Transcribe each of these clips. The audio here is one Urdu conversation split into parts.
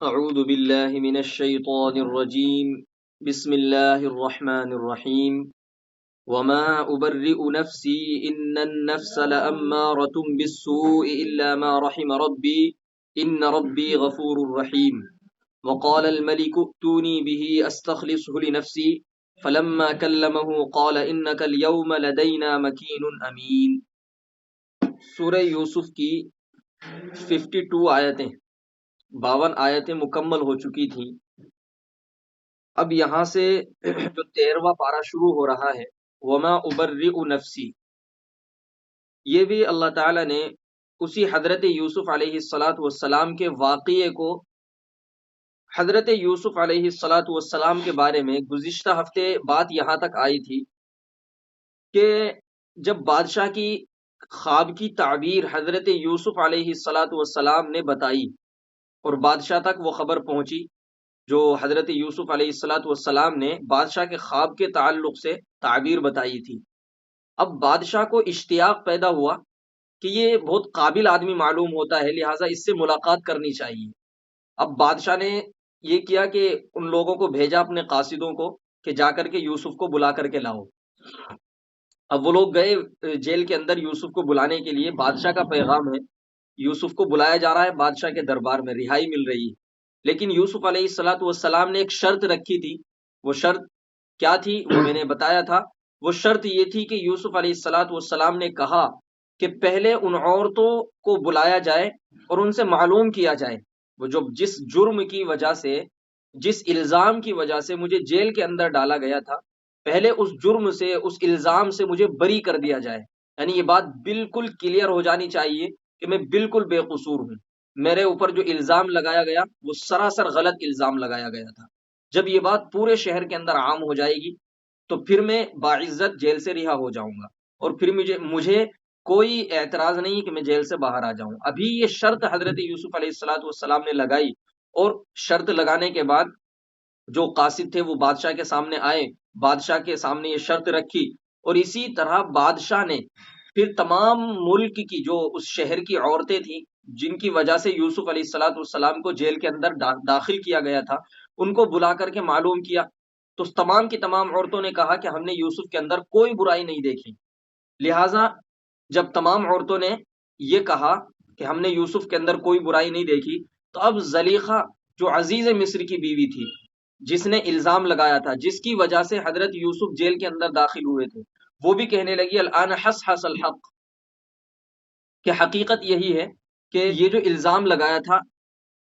أعوذ بالله من الشيطان الرجيم. بسم الله الرحمن الرحيم. وما أبرئ نفسي إن النفس لأمارة بالسوء إلا ما رحم ربي إن ربي غفور رحيم. وقال الملك ائتوني به أستخلصه لنفسي فلما كلمه قال إنك اليوم لدينا مكين أمين. سورہ یوسف کی 52 آیتیں 52 آیتیں مکمل ہو چکی تھیں. اب یہاں سے جو 13واں پارہ شروع ہو رہا ہے، وما ابرئ نفسی، یہ بھی اللہ تعالیٰ نے اسی حضرت یوسف علیہ الصلاۃ والسلام کے واقعے کو، حضرت یوسف علیہ الصلاۃ والسلام کے بارے میں گزشتہ ہفتے بات یہاں تک آئی تھی کہ جب بادشاہ کی خواب کی تعبیر حضرت یوسف علیہ الصلاۃ والسلام نے بتائی اور بادشاہ تک وہ خبر پہنچی جو حضرت یوسف علیہ الصلاۃ والسلام نے بادشاہ کے خواب کے تعلق سے تعبیر بتائی تھی. اب بادشاہ کو اشتیاق پیدا ہوا کہ یہ بہت قابل آدمی معلوم ہوتا ہے، لہٰذا اس سے ملاقات کرنی چاہیے. اب بادشاہ نے یہ کیا کہ ان لوگوں کو بھیجا اپنے قاصدوں کو کہ جا کر کے یوسف کو بلا کر کے لاؤ. اب وہ لوگ گئے جیل کے اندر یوسف کو بلانے کے لیے. بادشاہ کا پیغام ہے، یوسف کو بلایا جا رہا ہے بادشاہ کے دربار میں، رہائی مل رہی ہے. لیکن یوسف علیہ الصلاۃ والسلام نے ایک شرط رکھی تھی. وہ شرط کیا تھی وہ میں نے بتایا تھا. وہ شرط یہ تھی کہ یوسف علیہ الصلاۃ والسلام نے کہا کہ پہلے ان عورتوں کو بلایا جائے اور ان سے معلوم کیا جائے وہ جو جس جرم کی وجہ سے، جس الزام کی وجہ سے مجھے جیل کے اندر ڈالا گیا تھا، پہلے اس جرم سے، اس الزام سے مجھے بری کر دیا جائے. یعنی یہ بات بالکل کلیئر ہو جانی چاہیے کہ میں بالکل بے قصور ہوں. میرے اوپر جو الزام لگایا گیا وہ سراسر غلط الزام لگایا گیا تھا. جب یہ بات پورے شہر کے اندر عام ہو جائے گی تو پھر میں باعزت جیل سے رہا ہو جاؤں گا اور پھر مجھے کوئی اعتراض نہیں کہ میں جیل سے باہر آ جاؤں. ابھی یہ شرط حضرت یوسف علیہ الصلاۃ والسلام نے لگائی اور شرط لگانے کے بعد جو قاصد تھے وہ بادشاہ کے سامنے آئے، بادشاہ کے سامنے یہ شرط رکھی اور اسی طرح بادشاہ نے پھر تمام ملک کی جو اس شہر کی عورتیں تھیں جن کی وجہ سے یوسف علیہ الصلاۃ والسلام کو جیل کے اندر داخل کیا گیا تھا، ان کو بلا کر کے معلوم کیا. تو تمام کی تمام عورتوں نے کہا کہ ہم نے یوسف کے اندر کوئی برائی نہیں دیکھی. لہٰذا جب تمام عورتوں نے یہ کہا کہ ہم نے یوسف کے اندر کوئی برائی نہیں دیکھی، تو اب زلیخا جو عزیز مصر کی بیوی تھی، جس نے الزام لگایا تھا، جس کی وجہ سے حضرت یوسف جیل کے اندر داخل ہوئے تھے، وہ بھی کہنے لگی الآن حس حس الحق، کہ حقیقت یہی ہے کہ یہ جو الزام لگایا تھا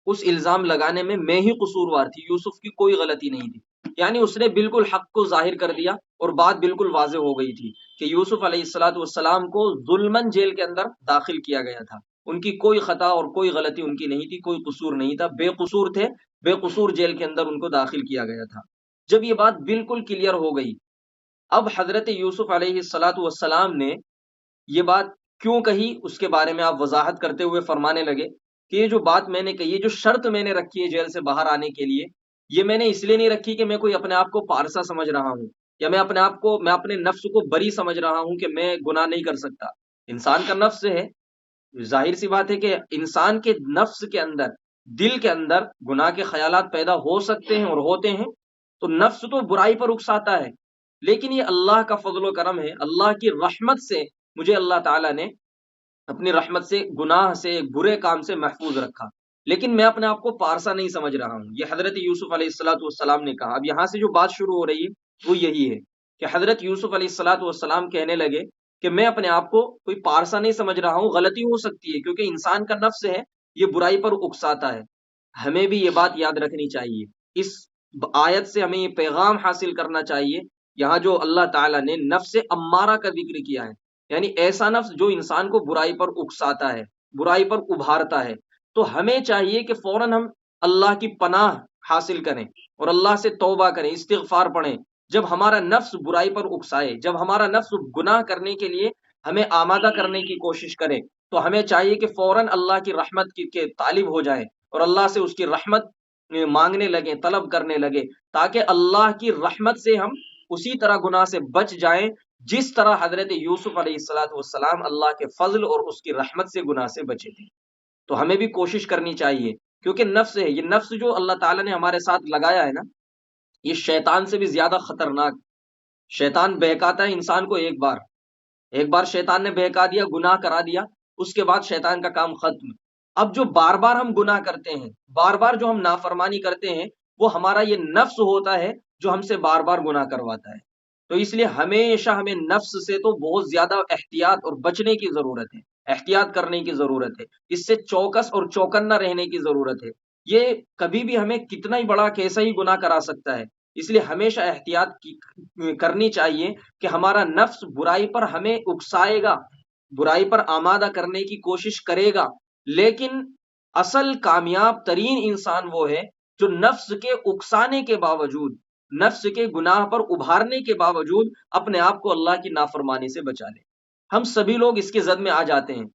اس الزام لگانے میں ہی قصوروار تھی، یوسف کی کوئی غلطی نہیں تھی. یعنی اس نے بالکل حق کو ظاہر کر دیا اور بات بالکل واضح ہو گئی تھی کہ یوسف علیہ الصلاۃ والسلام کو ظلمن جیل کے اندر داخل کیا گیا تھا. ان کی کوئی خطا اور کوئی غلطی ان کی نہیں تھی، کوئی قصور نہیں تھا، بے قصور تھے، بے قصور جیل کے اندر ان کو داخل کیا گیا تھا. جب یہ بات بالکل کلیئر ہو گئی، اب حضرت یوسف علیہ الصلاۃ والسلام نے یہ بات کیوں کہی اس کے بارے میں آپ وضاحت کرتے ہوئے فرمانے لگے کہ یہ جو بات میں نے کہی ہے، جو شرط میں نے رکھی ہے جیل سے باہر آنے کے لیے، یہ میں نے اس لیے نہیں رکھی کہ میں کوئی اپنے آپ کو پارسا سمجھ رہا ہوں یا میں اپنے نفس کو بری سمجھ رہا ہوں کہ میں گناہ نہیں کر سکتا. انسان کا نفس ہے، ظاہر سی بات ہے کہ انسان کے نفس کے اندر، دل کے اندر گناہ کے خیالات پیدا ہو سکتے ہیں اور ہوتے ہیں. تو نفس تو برائی پر اکساتا ہے، لیکن یہ اللہ کا فضل و کرم ہے، اللہ کی رحمت سے مجھے اللہ تعالیٰ نے اپنی رحمت سے گناہ سے، برے کام سے محفوظ رکھا، لیکن میں اپنے آپ کو پارسا نہیں سمجھ رہا ہوں. یہ حضرت یوسف علیہ الصلاۃ والسلام نے کہا. اب یہاں سے جو بات شروع ہو رہی ہے وہ یہی ہے کہ حضرت یوسف علیہ الصلاۃ والسلام کہنے لگے کہ میں اپنے آپ کو کوئی پارسا نہیں سمجھ رہا ہوں، غلطی ہو سکتی ہے کیونکہ انسان کا نفس ہے، یہ برائی پر اکساتا ہے. ہمیں بھی یہ بات یاد رکھنی چاہیے. اس آیت سے ہمیں یہ پیغام حاصل کرنا چاہیے. یہاں جو اللہ تعالیٰ نے نفس امارہ کا ذکر کیا ہے، یعنی ایسا نفس جو انسان کو برائی پر اکساتا ہے، برائی پر ابھارتا ہے، تو ہمیں چاہیے کہ فوراً ہم اللہ کی پناہ حاصل کریں اور اللہ سے توبہ کریں، استغفار پڑھیں. جب ہمارا نفس برائی پر اکسائے، جب ہمارا نفس گناہ کرنے کے لیے ہمیں آمادہ کرنے کی کوشش کرے، تو ہمیں چاہیے کہ فوراً اللہ کی رحمت کے طالب ہو جائیں اور اللہ سے اس کی رحمت مانگنے لگیں، طلب کرنے لگے، تاکہ اللہ کی رحمت سے ہم اسی طرح گناہ سے بچ جائیں جس طرح حضرت یوسف علیہ الصلاۃ والسلام اللہ کے فضل اور اس کی رحمت سے گناہ سے بچے تھے. تو ہمیں بھی کوشش کرنی چاہیے کیونکہ نفس ہے، یہ نفس جو اللہ تعالیٰ نے ہمارے ساتھ لگایا ہے نا، یہ شیطان سے بھی زیادہ خطرناک۔ شیطان بہکاتا ہے انسان کو ایک بار شیطان نے بہکا دیا، گناہ کرا دیا، اس کے بعد شیطان کا کام ختم۔ اب جو بار بار ہم گناہ کرتے ہیں، بار بار جو ہم نافرمانی کرتے ہیں، وہ ہمارا یہ نفس ہوتا ہے جو ہم سے بار بار گناہ کرواتا ہے۔ تو اس لیے ہمیشہ ہمیں نفس سے تو بہت زیادہ احتیاط اور بچنے کی ضرورت ہے، احتیاط کرنے کی ضرورت ہے، اس سے چوکس اور چوکنا رہنے کی ضرورت ہے۔ یہ کبھی بھی ہمیں کتنا ہی بڑا کیسا ہی گناہ کرا سکتا ہے، اس لیے ہمیشہ احتیاط کرنی چاہیے کہ ہمارا نفس برائی پر ہمیں اکسائے گا، برائی پر آمادہ کرنے کی کوشش کرے گا، لیکن اصل کامیاب ترین انسان وہ ہے جو نفس کے اکسانے کے باوجود، نفس کے گناہ پر ابھارنے کے باوجود اپنے آپ کو اللہ کی نافرمانی سے بچا لے۔ ہم سبھی لوگ اس کے زد میں آ جاتے ہیں،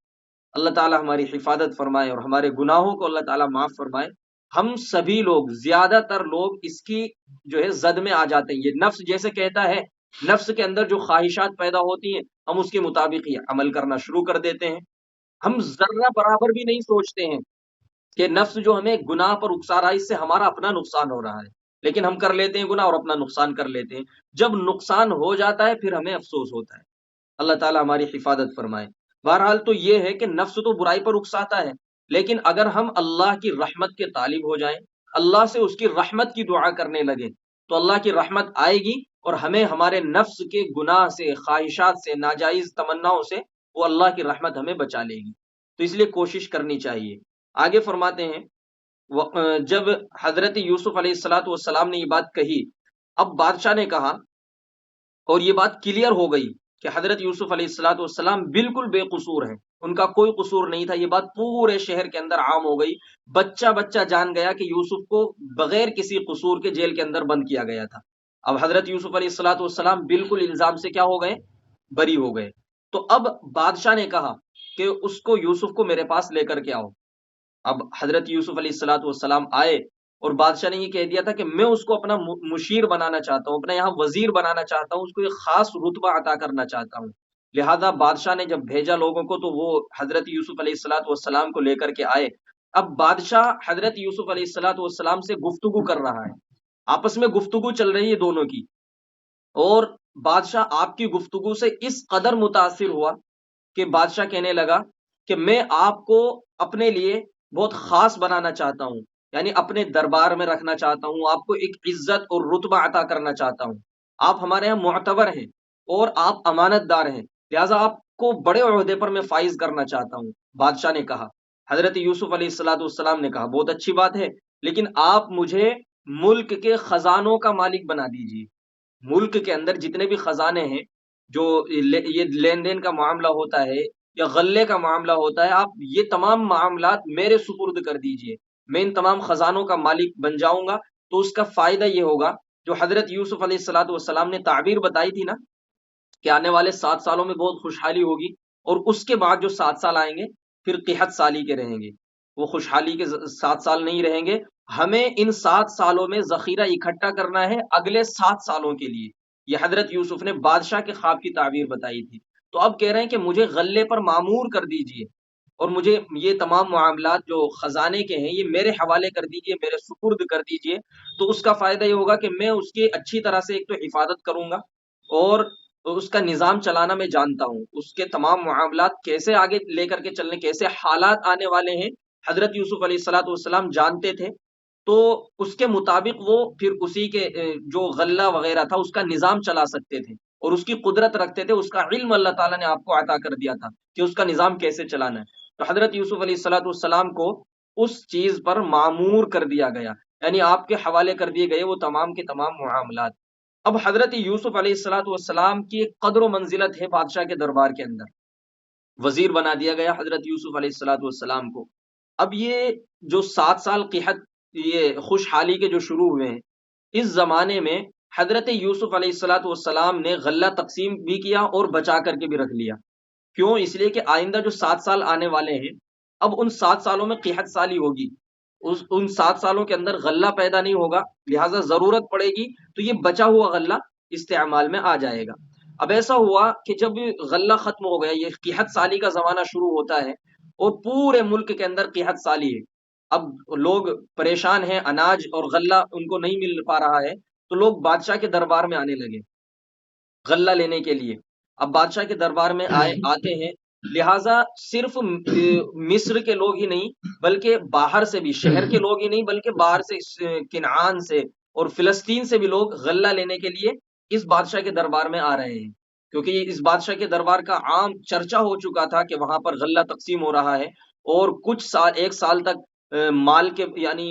اللہ تعالی ہماری حفاظت فرمائے اور ہمارے گناہوں کو اللہ تعالی معاف فرمائے۔ ہم سبھی لوگ، زیادہ تر لوگ اس کی جو ہے زد میں آ جاتے ہیں۔ یہ نفس جیسے کہتا ہے، نفس کے اندر جو خواہشات پیدا ہوتی ہیں، ہم اس کے مطابق ہی عمل کرنا شروع کر دیتے ہیں۔ ہم ذرہ برابر بھی نہیں سوچتے ہیں کہ نفس جو ہمیں گناہ پر اکسا رہا ہے، اس سے ہمارا اپنا نقصان ہو رہا ہے، لیکن ہم کر لیتے ہیں گناہ اور اپنا نقصان کر لیتے ہیں۔ جب نقصان ہو جاتا ہے پھر ہمیں افسوس ہوتا ہے۔ اللہ تعالی ہماری حفاظت فرمائے۔ بہرحال تو یہ ہے کہ نفس تو برائی پر اکساتا ہے، لیکن اگر ہم اللہ کی رحمت کے طالب ہو جائیں، اللہ سے اس کی رحمت کی دعا کرنے لگیں، تو اللہ کی رحمت آئے گی اور ہمیں ہمارے نفس کے گناہ سے، خواہشات سے، ناجائز تمناؤں سے وہ اللہ کی رحمت ہمیں بچا لے گی۔ تو اس لیے کوشش کرنی چاہیے۔ آگے فرماتے ہیں، جب حضرت یوسف علیہ الصلاۃ والسلام نے یہ بات کہی، اب بادشاہ نے کہا، اور یہ بات کلیئر ہو گئی کہ حضرت یوسف علیہ الصلاۃ والسلام بالکل بے قصور ہیں، ان کا کوئی قصور نہیں تھا۔ یہ بات پورے شہر کے اندر عام ہو گئی، بچہ بچہ جان گیا کہ یوسف کو بغیر کسی قصور کے جیل کے اندر بند کیا گیا تھا۔ اب حضرت یوسف علیہ الصلاۃ والسلام بالکل الزام سے کیا ہو گئے؟ بری ہو گئے۔ تو اب بادشاہ نے کہا کہ اس کو، یوسف کو میرے پاس لے کر کے آؤ۔ اب حضرت یوسف علیہ الصلاۃ والسلام آئے اور بادشاہ نے یہ کہہ دیا تھا کہ میں اس کو اپنا مشیر بنانا چاہتا ہوں، اپنا یہاں وزیر بنانا چاہتا ہوں، اس کو ایک خاص رتبہ عطا کرنا چاہتا ہوں۔ لہذا بادشاہ نے جب بھیجا لوگوں کو تو وہ حضرت یوسف علیہ الصلاۃ والسلام کو لے کر کے آئے۔ اب بادشاہ حضرت یوسف علیہ الصلاۃ والسلام سے گفتگو کر رہا ہے، آپس میں گفتگو چل رہی ہے دونوں کی، اور بادشاہ آپ کی گفتگو سے اس قدر متاثر ہوا کہ بادشاہ کہنے لگا کہ میں آپ کو اپنے لیے بہت خاص بنانا چاہتا ہوں، یعنی اپنے دربار میں رکھنا چاہتا ہوں، آپ کو ایک عزت اور رتبہ عطا کرنا چاہتا ہوں۔ آپ ہمارے یہاں معتبر ہیں اور آپ امانت دار ہیں، لہٰذا آپ کو بڑے عہدے پر میں فائز کرنا چاہتا ہوں۔ بادشاہ نے کہا، حضرت یوسف علیہ الصلاۃ والسلام نے کہا، بہت اچھی بات ہے، لیکن آپ مجھے ملک کے خزانوں کا مالک بنا دیجیے۔ ملک کے اندر جتنے بھی خزانے ہیں، جو یہ لین دین کا معاملہ ہوتا ہے یا غلے کا معاملہ ہوتا ہے، آپ یہ تمام معاملات میرے سپرد کر دیجئے، میں ان تمام خزانوں کا مالک بن جاؤں گا۔ تو اس کا فائدہ یہ ہوگا، جو حضرت یوسف علیہ الصلاۃ والسلام نے تعبیر بتائی تھی نا کہ آنے والے 7 سالوں میں بہت خوشحالی ہوگی، اور اس کے بعد جو 7 سال آئیں گے پھر قحط سالی کے رہیں گے، وہ خوشحالی کے 7 سال نہیں رہیں گے۔ ہمیں ان 7 سالوں میں ذخیرہ اکٹھا کرنا ہے اگلے 7 سالوں کے لیے۔ یہ حضرت یوسف نے بادشاہ کے خواب کی تعبیر بتائی تھی۔ تو اب کہہ رہے ہیں کہ مجھے غلے پر معمور کر دیجئے، اور مجھے یہ تمام معاملات جو خزانے کے ہیں یہ میرے حوالے کر دیجئے، میرے سپرد کر دیجئے۔ تو اس کا فائدہ یہ ہوگا کہ میں اس کی اچھی طرح سے ایک تو حفاظت کروں گا، اور اس کا نظام چلانا میں جانتا ہوں، اس کے تمام معاملات کیسے آگے لے کر کے چلنے، کیسے حالات آنے والے ہیں، حضرت یوسف علیہ الصلاۃ والسلام جانتے تھے۔ تو اس کے مطابق وہ پھر اسی کے جو غلہ وغیرہ تھا اس کا نظام چلا سکتے تھے، اور اس کی قدرت رکھتے تھے، اس کا علم اللہ تعالیٰ نے آپ کو عطا کر دیا تھا کہ اس کا نظام کیسے چلانا ہے۔ تو حضرت یوسف علیہ الصلاۃ والسلام کو اس چیز پر معمور کر دیا گیا، یعنی آپ کے حوالے کر دیے گئے وہ تمام کے تمام معاملات۔ اب حضرت یوسف علیہ الصلاۃ والسلام کی ایک قدر و منزلت ہے بادشاہ کے دربار کے اندر، وزیر بنا دیا گیا حضرت یوسف علیہ الصلاۃ والسلام کو۔ اب یہ جو 7 سال قحط، یہ خوشحالی کے جو شروع ہوئے ہیں، اس زمانے میں حضرت یوسف علیہ الصلاۃ والسلام نے غلہ تقسیم بھی کیا اور بچا کر کے بھی رکھ لیا۔ کیوں؟ اس لیے کہ آئندہ جو 7 سال آنے والے ہیں، اب ان 7 سالوں میں قحط سالی ہوگی، ان 7 سالوں کے اندر غلہ پیدا نہیں ہوگا، لہٰذا ضرورت پڑے گی تو یہ بچا ہوا غلہ استعمال میں آ جائے گا۔ اب ایسا ہوا کہ جب غلہ ختم ہو گیا، یہ قحط سالی کا زمانہ شروع ہوتا ہے اور پورے ملک کے اندر قحط سالی ہے۔ اب لوگ پریشان ہیں، اناج اور غلہ ان کو نہیں مل پا رہا ہے، تو لوگ بادشاہ کے دربار میں آنے لگے غلہ لینے کے لیے۔ اب بادشاہ کے دربار میں آتے ہیں، لہٰذا صرف مصر کے لوگ ہی نہیں بلکہ باہر سے بھی، شہر کے لوگ ہی نہیں بلکہ باہر سے، کنعان سے اور فلسطین سے بھی لوگ غلہ لینے کے لیے اس بادشاہ کے دربار میں آ رہے ہیں، کیونکہ یہ اس بادشاہ کے دربار کا عام چرچا ہو چکا تھا کہ وہاں پر غلہ تقسیم ہو رہا ہے، اور کچھ سال، ایک سال تک مال کے یعنی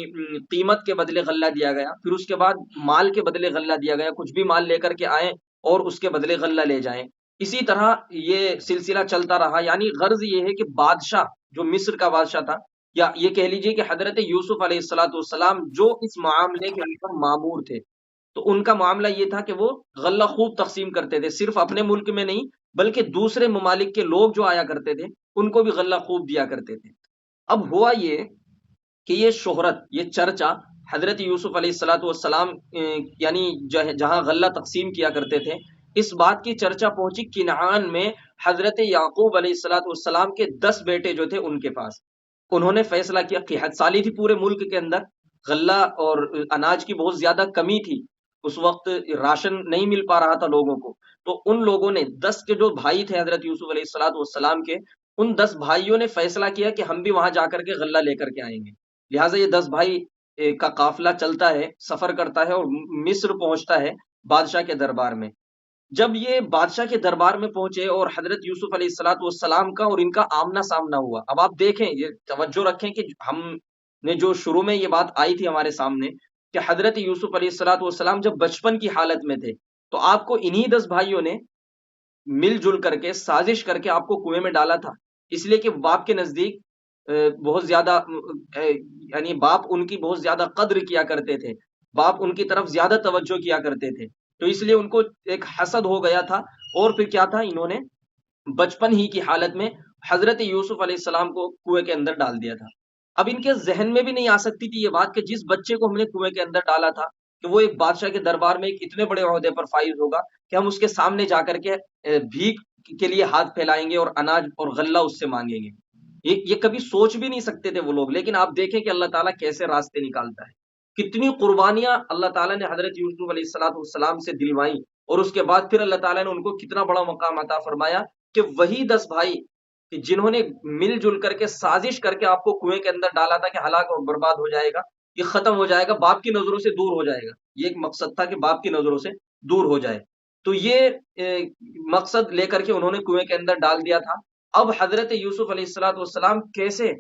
قیمت کے بدلے غلہ دیا گیا، پھر اس کے بعد مال کے بدلے غلہ دیا گیا، کچھ بھی مال لے کر کے آئیں اور اس کے بدلے غلہ لے جائیں۔ اسی طرح یہ سلسلہ چلتا رہا، یعنی غرض یہ ہے کہ بادشاہ جو مصر کا بادشاہ تھا، یا یہ کہہ لیجئے کہ حضرت یوسف علیہ الصلوۃ والسلام جو اس معاملے کے اوپر مامور تھے، تو ان کا معاملہ یہ تھا کہ وہ غلہ خوب تقسیم کرتے تھے، صرف اپنے ملک میں نہیں بلکہ دوسرے ممالک کے لوگ جو آیا کرتے تھے ان کو بھی غلہ خوب دیا کرتے تھے۔ اب ہوا یہ کہ یہ شہرت، یہ چرچا حضرت یوسف علیہ الصلوۃ والسلام یعنی جہاں غلہ تقسیم کیا کرتے تھے، اس بات کی چرچا پہنچی کنعان میں حضرت یعقوب علیہ الصلوۃ والسلام کے 10 بیٹے جو تھے ان کے پاس۔ انہوں نے فیصلہ کیا، قحط سالی تھی پورے ملک کے اندر، غلہ اور اناج کی بہت زیادہ کمی تھی، اس وقت راشن نہیں مل پا رہا تھا لوگوں کو، تو ان لوگوں نے 10 کے جو بھائی تھے حضرت یوسف علیہ الصلوۃ والسلام کے، ان 10 بھائیوں نے فیصلہ کیا کہ ہم بھی وہاں جا کر کے غلہ لے کر کے آئیں گے۔ لہٰذا یہ 10 بھائی کا قافلہ چلتا ہے، سفر کرتا ہے اور مصر پہنچتا ہے بادشاہ کے دربار میں۔ جب یہ بادشاہ کے دربار میں پہنچے اور حضرت یوسف علیہ الصلوۃ والسلام کا اور ان کا آمنا سامنا ہوا، اب آپ دیکھیں، یہ توجہ رکھیں کہ ہم نے جو شروع میں یہ بات آئی تھی ہمارے سامنے کہ حضرت یوسف علیہ الصلوۃ والسلام جب بچپن کی حالت میں تھے تو آپ کو انہی 10 بھائیوں نے مل جل کر کے، سازش کر کے آپ کو کنویں میں ڈالا تھا، اس لیے کہ باپ کے نزدیک بہت زیادہ یعنی باپ ان کی بہت زیادہ قدر کیا کرتے تھے، باپ ان کی طرف زیادہ توجہ کیا کرتے تھے، تو اس لیے ان کو ایک حسد ہو گیا تھا، اور پھر کیا تھا، انہوں نے بچپن ہی کی حالت میں حضرت یوسف علیہ السلام کو کنویں کے اندر ڈال دیا تھا۔ اب ان کے ذہن میں بھی نہیں آ سکتی تھی یہ بات کہ جس بچے کو ہم نے کنویں کے اندر ڈالا تھا کہ وہ ایک بادشاہ کے دربار میں ایک اتنے بڑے عہدے پر فائز ہوگا کہ ہم اس کے سامنے جا کر کے بھیک کے لیے ہاتھ پھیلائیں گے اور اناج اور غلہ اس سے مانگیں گے۔ یہ کبھی سوچ بھی نہیں سکتے تھے وہ لوگ، لیکن آپ دیکھیں کہ اللہ تعالیٰ کیسے راستے نکالتا ہے، کتنی قربانیاں اللہ تعالیٰ نے حضرت یوسف علیہ الصلوۃ والسلام سے دلوائیں، اور اس کے بعد پھر اللہ تعالیٰ نے ان کو کتنا بڑا مقام عطا فرمایا کہ وہی 10 بھائی کہ جنہوں نے مل جل کر کے سازش کر کے آپ کو کنویں کے اندر ڈالا تھا کہ ہلاک اور برباد ہو جائے گا، یہ ختم ہو جائے گا، باپ کی نظروں سے دور ہو جائے گا، یہ ایک مقصد تھا کہ باپ کی نظروں سے دور ہو جائے، تو یہ مقصد لے کر کے انہوں نے کنویں کے اندر ڈال دیا تھا۔ اب حضرت یوسف علیہ الصلوۃ والسلام کیسے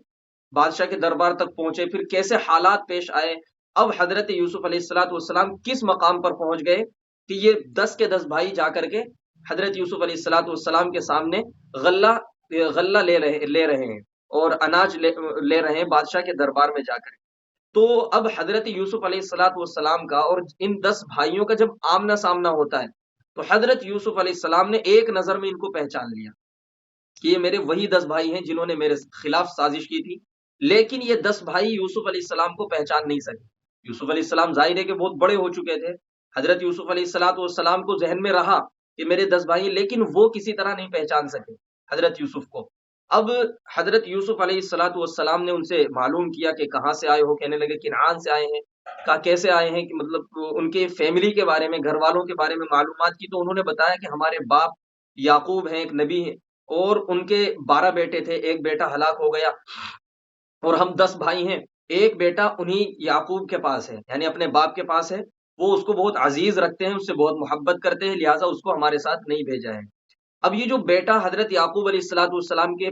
بادشاہ کے دربار تک پہنچے، پھر کیسے حالات پیش آئے، اب حضرت یوسف علیہ الصلوۃ والسلام کس مقام پر پہنچ گئے کہ یہ 10 کے 10 بھائی جا کر کے حضرت یوسف علیہ الصلوۃ والسلام کے سامنے غلہ لے رہے ہیں اور اناج لے رہے ہیں بادشاہ کے دربار میں جا کر۔ تو اب حضرت یوسف علیہ الصلوۃ والسلام کا اور ان 10 بھائیوں کا جب آمنا سامنا ہوتا ہے تو حضرت یوسف علیہ السلام نے ایک نظر میں ان کو پہچان لیا کہ یہ میرے وہی 10 بھائی ہیں جنہوں نے میرے خلاف سازش کی تھی، لیکن یہ 10 بھائی یوسف علیہ السلام کو پہچان نہیں سکے۔ یوسف علیہ السلام ظاہر ہے کہ بہت بڑے ہو چکے تھے، حضرت یوسف علیہ الصلوۃ والسلام کو ذہن میں رہا کہ میرے 10 بھائی، لیکن وہ کسی طرح نہیں پہچان سکے حضرت یوسف کو۔ اب حضرت یوسف علیہ الصلوۃ والسلام نے ان سے معلوم کیا کہ کہاں سے آئے ہو، کہنے لگے کنعان سے آئے ہیں، کہا کیسے آئے ہیں، کہ مطلب ان کے فیملی کے بارے میں، گھر والوں کے بارے میں معلومات کی، تو انہوں نے بتایا کہ ہمارے باپ یعقوب ہیں، ایک نبی ہیں، اور ان کے 12 بیٹے تھے، ایک بیٹا ہلاک ہو گیا، اور ہم 10 بھائی ہیں، ایک بیٹا انہی یعقوب کے پاس ہے، یعنی اپنے باپ کے پاس ہے، وہ اس کو بہت عزیز رکھتے ہیں، اس سے بہت محبت کرتے ہیں، لہٰذا اس کو ہمارے ساتھ نہیں بھیجا ہے۔ اب یہ جو بیٹا حضرت یعقوب علیہ الصلوۃ والسلام کے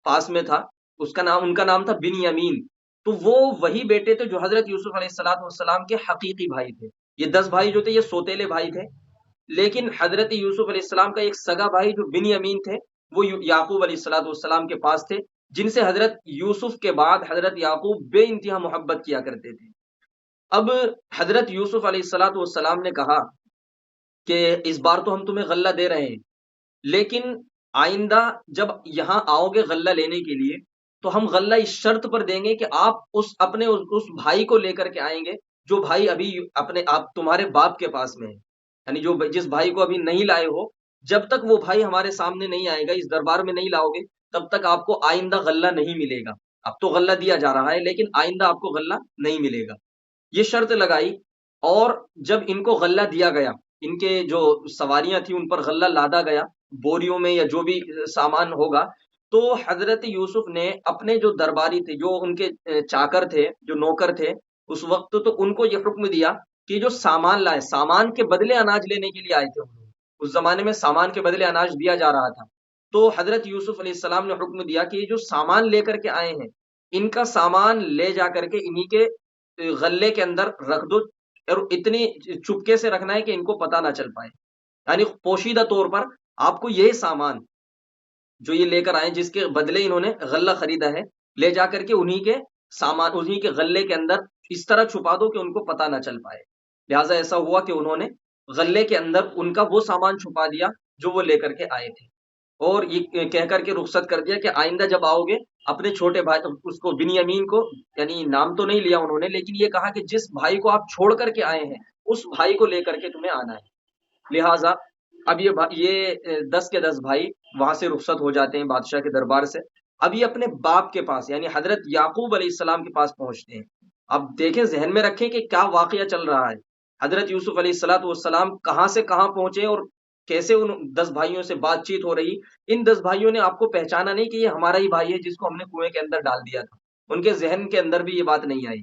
پاس میں تھا، ان کا نام تھا بنیامین، تو وہ وہی بیٹے تھے جو حضرت یوسف علیہ الصلوۃ والسلام کے حقیقی بھائی تھے۔ یہ 10 بھائی جو تھے یہ سوتیلے بھائی تھے، لیکن حضرت یوسف علیہ السلام کا ایک سگا بھائی جو بنیامین تھے وہ یعقوب علیہ الصلوۃ والسلام کے پاس تھے، جن سے حضرت یوسف کے بعد حضرت یعقوب بے انتہا محبت کیا کرتے تھے۔ اب حضرت یوسف علیہ الصلوۃ والسلام نے کہا کہ اس بار تو ہم تمہیں غلہ دے رہے ہیں، لیکن آئندہ جب یہاں آؤ گے غلہ لینے کے لیے تو ہم غلہ اس شرط پر دیں گے کہ آپ اپنے اس بھائی کو لے کر کے آئیں گے جو بھائی ابھی آپ تمہارے باپ کے پاس میں ہے، یعنی جس بھائی کو ابھی نہیں لائے ہو، جب تک وہ بھائی ہمارے سامنے نہیں آئے گا، اس دربار میں نہیں لاؤ گے، تب تک آپ کو آئندہ غلہ نہیں ملے گا۔ اب تو غلہ دیا جا رہا ہے لیکن آئندہ آپ کو غلہ نہیں ملے گا، یہ شرط لگائی۔ اور جب ان کو غلہ دیا گیا، ان کے جو سواریاں تھیں ان پر غلہ لادا گیا بوریوں میں یا جو بھی سامان ہوگا، تو حضرت یوسف نے اپنے جو درباری تھے، جو ان کے چاکر تھے، جو نوکر تھے اس وقت، تو ان کو یہ حکم دیا کہ جو سامان لائے، سامان کے بدلے اناج لینے کے لیے آئے تھے، اس زمانے میں سامان کے بدلے اناج دیا جا رہا تھا، تو حضرت یوسف علیہ السلام نے حکم دیا کہ یہ جو سامان لے کر کے آئے ہیں ان کا سامان لے جا کر کے انہی کے غلے کے اندر رکھ دو، اور اتنی چپکے سے رکھنا ہے کہ ان کو پتہ نہ چل پائے، یعنی پوشیدہ طور پر آپ کو یہ سامان جو یہ لے کر آئے جس کے بدلے انہوں نے غلہ خریدا ہے، لے جا کر کے انہی کے سامان انہی کے غلے کے اندر اس طرح چھپا دو کہ ان کو پتہ نہ چل پائے۔ لہٰذا ایسا ہوا کہ انہوں نے غلے کے اندر ان کا وہ سامان چھپا دیا جو وہ لے کر کے آئے تھے، اور یہ کہہ کر کے رخصت کر دیا کہ آئندہ جب آؤ گے اپنے چھوٹے بھائی اس کو بنیامین کو، یعنی نام تو نہیں لیا انہوں نے لیکن یہ کہا کہ جس بھائی کو آپ چھوڑ کر کے آئے ہیں اس بھائی کو لے کر کے تمہیں آنا ہے۔ لہٰذا اب یہ 10 کے 10 بھائی وہاں سے رخصت ہو جاتے ہیں بادشاہ کے دربار سے۔ اب یہ اپنے باپ کے پاس یعنی حضرت یعقوب علیہ السلام کے پاس پہنچتے ہیں۔ اب دیکھیں، ذہن میں رکھیں کہ کیا واقعہ چل رہا ہے، حضرت یوسف علیہ السلام کہاں سے کہاں پہنچے اور کیسے ان 10 بھائیوں سے بات چیت ہو رہی۔ ان 10 بھائیوں نے آپ کو پہچانا نہیں کہ یہ ہمارا ہی بھائی ہے جس کو ہم نے کنویں کے اندر ڈال دیا تھا، ان کے ذہن کے اندر بھی یہ بات نہیں آئی۔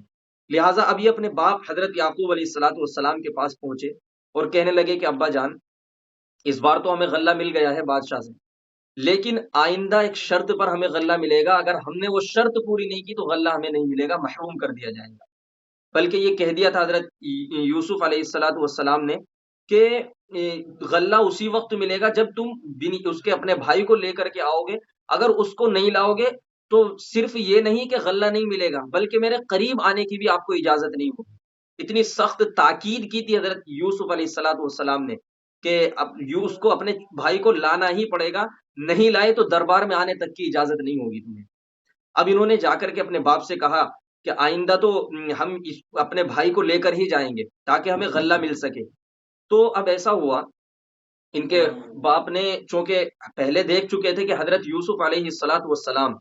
لہٰذا اب یہ اپنے باپ حضرت یعقوب علیہ السلام کے پاس پہنچے اور کہنے لگے کہ ابا جان، اس بار تو ہمیں غلہ مل گیا ہے بادشاہ سے، لیکن آئندہ ایک شرط پر ہمیں غلہ ملے گا، اگر ہم نے وہ شرط پوری نہیں کی تو غلہ ہمیں نہیں ملے گا، محروم کر دیا جائے گا۔ بلکہ یہ کہہ دیا تھا حضرت یوسف علیہ السلام نے کہ غلہ اسی وقت ملے گا جب تم اس کے اپنے بھائی کو لے کر کے آؤ گے، اگر اس کو نہیں لاؤ گے تو صرف یہ نہیں کہ غلہ نہیں ملے گا بلکہ میرے قریب آنے کی بھی آپ کو اجازت نہیں ہوگی۔ اتنی سخت تاکید کی تھی حضرت یوسف علیہ السلام نے کہ اب اس کو اپنے بھائی کو لانا ہی پڑے گا، نہیں لائے تو دربار میں آنے تک کی اجازت نہیں ہوگی تمہیں۔ اب انہوں نے جا کر کے اپنے باپ سے کہا کہ آئندہ تو ہم اپنے بھائی کو لے کر ہی جائیں گے تاکہ ہمیں غلہ مل سکے۔ تو اب ایسا ہوا، ان کے باپ نے چونکہ پہلے دیکھ چکے تھے کہ حضرت یوسف علیہ السلام